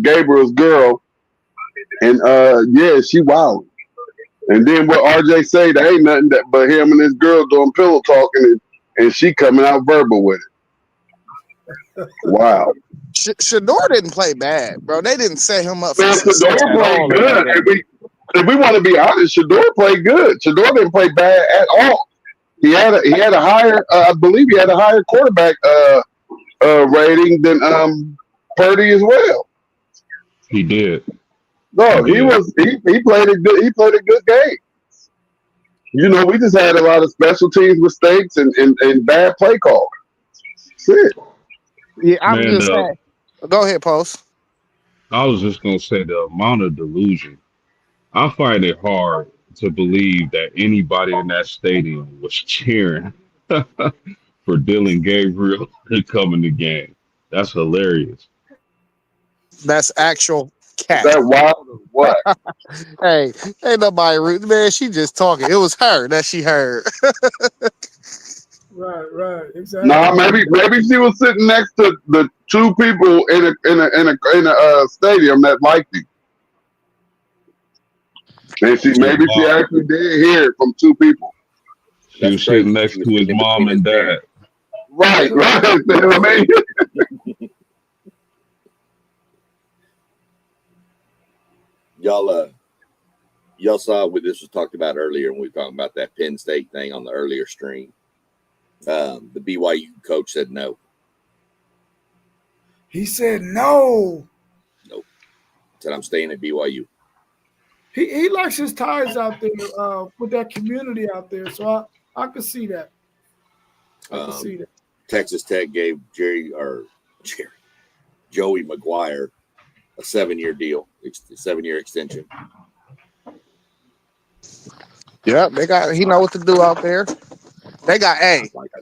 Gabriel's girl, and yeah, she wild. And then what RJ say, there ain't nothing but him and his girl doing pillow talking, and she coming out verbal with it. Wow. Shador didn't play bad, bro. They didn't set him up for Man, success Shador at all. played good. If we want to be honest, Shador played good. Shador didn't play bad at all. He had a higher, I believe he had a higher quarterback rating than Purdy as well. He did. No, he played a good game. You know, we just had a lot of special teams mistakes and bad play call. That's it. Yeah, I'm Man, just saying. Go ahead, Post. I was just gonna say the amount of delusion. I find it hard to believe that anybody in that stadium was cheering for Dylan Gabriel to come in the game. That's hilarious. That's actual Is cat. that wild or what? Hey, ain't nobody rude, man. She just talking. It was her that she heard. Right, exactly. Nah, maybe she was sitting next to the two people in a stadium that liked him. And she actually did hear it from two people. She was sitting next to his mom and dad. Right. You know what I mean? Y'all saw what this was talked about earlier when we were talking about that Penn State thing on the earlier stream. The BYU coach said no. He said no. Nope. Said I'm staying at BYU. He likes his ties out there with that community out there. So I could see that. I could see that. Texas Tech gave Joey McGuire a 7-year deal, a 7-year extension. Yeah, he know what to do out there. They got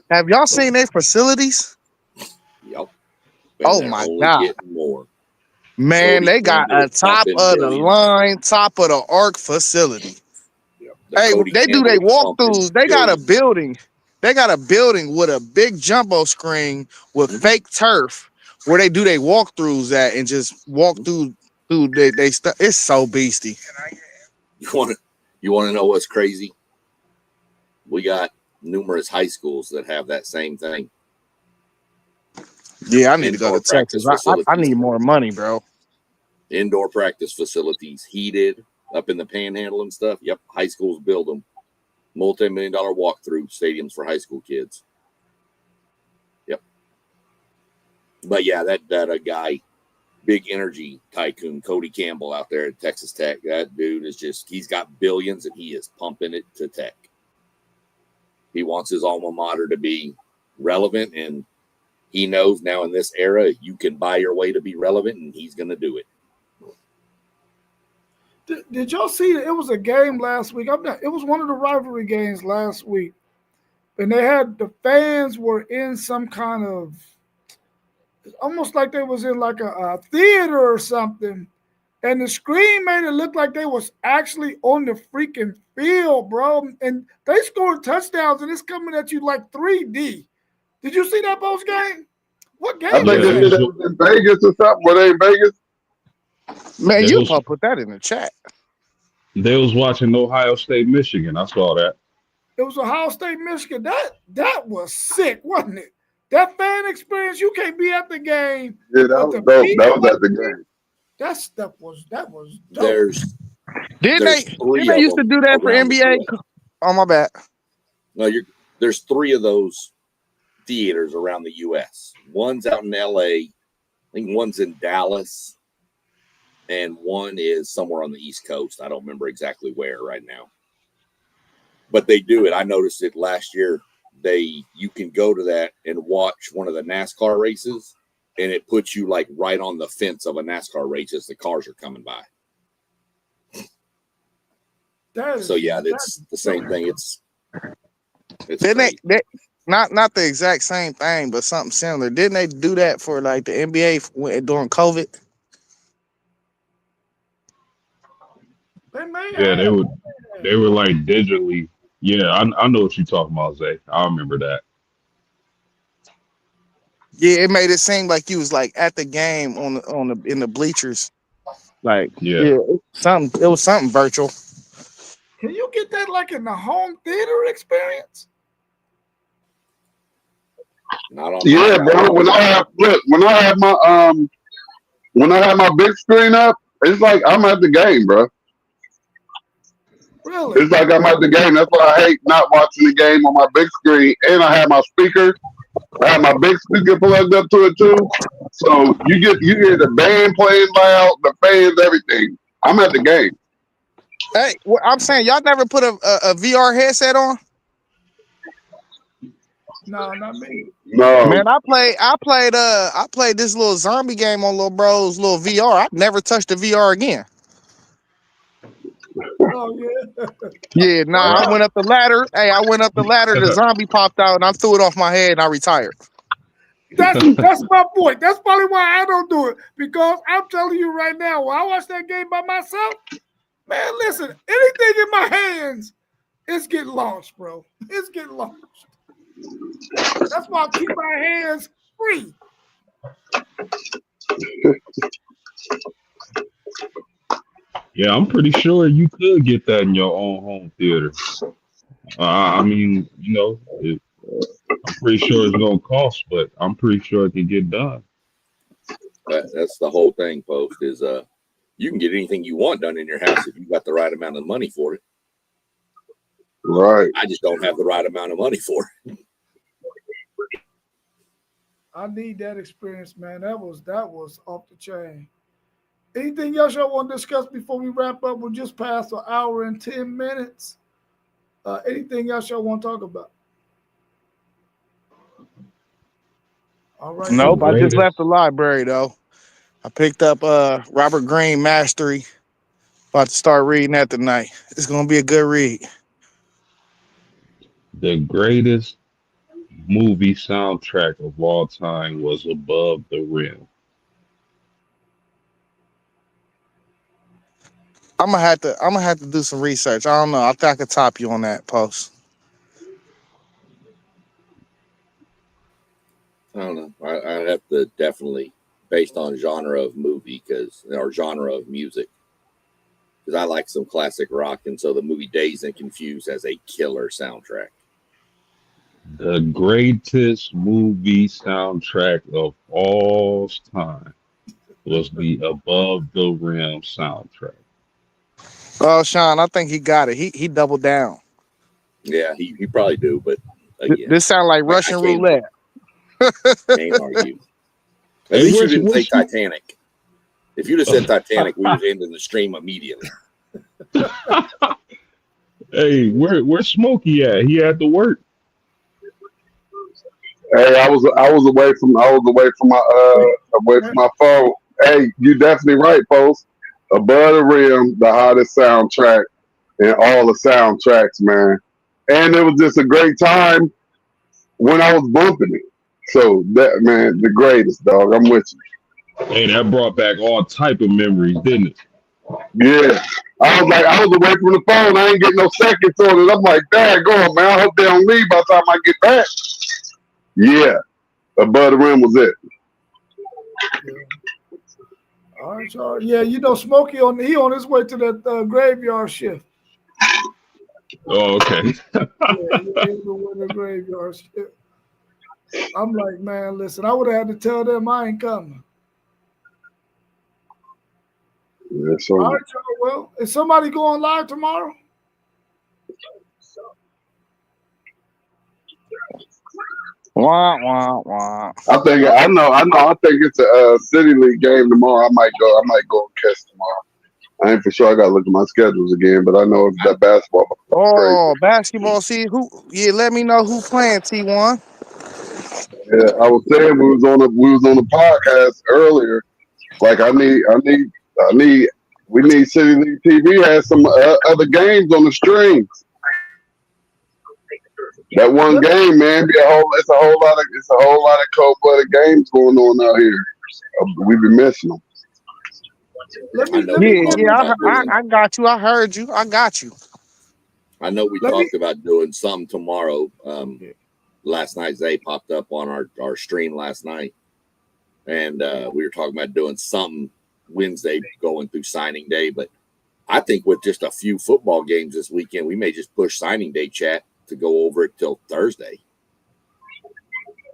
have y'all seen their facilities? Yep. Oh my God. Getting more. Man, they got a top of the line, top of the arc facility. Yep. Hey, they do their walkthroughs. They got a building. They got a building with a big jumbo screen with fake turf where they do their walkthroughs at and just walk through they stuff. It's so beastie. You want to know what's crazy? We got numerous high schools that have that same thing. Yeah, I need to go to Texas. I need more money, bro. Indoor practice facilities, heated, up in the panhandle and stuff. Yep, high schools build them. Multi-million-dollar walkthrough stadiums for high school kids. Yep. But yeah, that guy, big energy tycoon, Cody Campbell out there at Texas Tech, that dude is he's got billions and he is pumping it to Tech. He wants his alma mater to be relevant, and he knows now in this era you can buy your way to be relevant, and he's going to do it. Did y'all see it? It was a game last week. It was one of the rivalry games last week, and they had the fans were in some kind of almost like they was in like a theater or something, and the screen made it look like they was actually on the freaking field, bro. And they scored touchdowns, and it's coming at you like 3D. Did you see that post game? What game? I think they did it in Vegas or something. Were they in Vegas? Man, you probably put that in the chat. They was watching Ohio State, Michigan. I saw that. It was Ohio State, Michigan. That was sick, wasn't it? That fan experience, you can't be at the game. Yeah, that was dope. That was at the game. That was dope. Didn't they used to do that for NBA? Oh, my bad. No, there's 3 of those theaters around the U.S. One's out in L.A. I think one's in Dallas, and one is somewhere on the East Coast. I don't remember exactly where right now. But they do it. I noticed it last year. You can go to that and watch one of the NASCAR races, and it puts you like right on the fence of a NASCAR race as the cars are coming by. So yeah, it's the same thing. It's didn't they not the exact same thing, but something similar. Didn't they do that for like the NBA during COVID? Yeah, they were like digitally. Yeah, I know what you're talking about, Zay. I remember that. Yeah, it made it seem like you was like at the game in the bleachers. Like it was something virtual. Can you get that like in the home theater experience? Bro. When I have my big screen up, it's like I'm at the game, bro. Really? It's like I'm at the game. That's why I hate not watching the game on my big screen. And I have my speaker. I have my big speaker plugged up to it too. So you hear the band playing loud, the fans, everything. I'm at the game. Hey, I'm saying y'all never put a VR headset on? No, not me. No. Man, I played this little zombie game on little bro's little VR. I never touched the VR again. Oh yeah. Yeah, I went up the ladder. Hey, I went up the ladder, the zombie popped out and I threw it off my head and I retired. That's my point. That's probably why I don't do it. Because I'm telling you right now, when I watch that game by myself, man, listen, anything in my hands, it's getting launched, bro. It's getting launched. That's why I keep my hands free. Yeah, I'm pretty sure you could get that in your own home theater. I mean, I'm pretty sure it's gonna cost, but I'm pretty sure it can get done. That's the whole thing, Post, is you can get anything you want done in your house if you've got the right amount of money for it. Right. I just don't have the right amount of money for it. I need that experience, man. That was off the chain. Anything else y'all want to discuss before we wrap up? We're just past an hour and 10 minutes. Anything else y'all want to talk about? All right. Nope, I just left the library though. I picked up Robert Greene Mastery. About to start reading that tonight. It's gonna be a good read. The greatest movie soundtrack of all time was Above the Rim. I'm gonna have to do some research. I don't know. I think I could top you on that post. I don't know. I have to definitely based on genre of movie or genre of music because I like some classic rock, and so the movie Dazed and Confused has a killer soundtrack. The greatest movie soundtrack of all time was the Above the Rim soundtrack. Oh, Sean, I think he got it. He doubled down. Yeah, he probably do, but again, this sounds like Russian roulette. Can't argue. At least you didn't say Titanic. If you'd have said Titanic, we would have ended the stream immediately. Hey, where's Smokey at? He had to work. Hey, I was away from my phone. Hey, you definitely right, folks. Above the Rim, the hottest soundtrack in all the soundtracks, man. And it was just a great time when I was bumping it. So that, man, the greatest, dog. I'm with you. Hey, that brought back all type of memories, didn't it? Yeah. I was away from the phone. I ain't getting no seconds on it. I'm like, dang, go on, man. I hope they don't leave by the time I get back. Yeah. Above the Rim was it. Yeah. All right, y'all. Yeah, Smokey on his way to that graveyard shift. Oh, okay. The graveyard shift. I'm like, man, listen, I would have had to tell them I ain't coming. Yeah, so all right, y'all. Well, is somebody going live tomorrow? Wah, wah, wah. I think it's a City League game tomorrow. I might go and catch tomorrow. I ain't for sure. I gotta look at my schedules again, but I know it's that basketball. Oh, basketball. See who? Yeah, let me know who playing T1. Yeah, I was saying we was on the podcast earlier. Like we need City League TV has some other games on the streams. That one game, man, it's a whole lot of cold-blooded games going on out here. We've been missing them. I got you. I heard you. I got you. I know we talked about doing some tomorrow. Last night, Zay popped up on our stream last night, and we were talking about doing something Wednesday going through signing day. But I think with just a few football games this weekend, we may just push signing day chat to go over it till Thursday.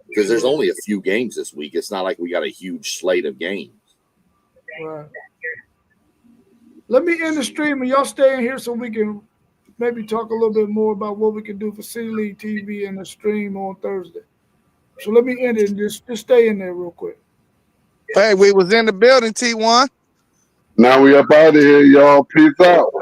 Because there's only a few games this week. It's not like we got a huge slate of games. Right. Let me end the stream and y'all stay in here so we can maybe talk a little bit more about what we can do for City League TV and the stream on Thursday. So let me end it and just stay in there real quick. Hey, we was in the building, T1. Now we up out of here, y'all. Peace out.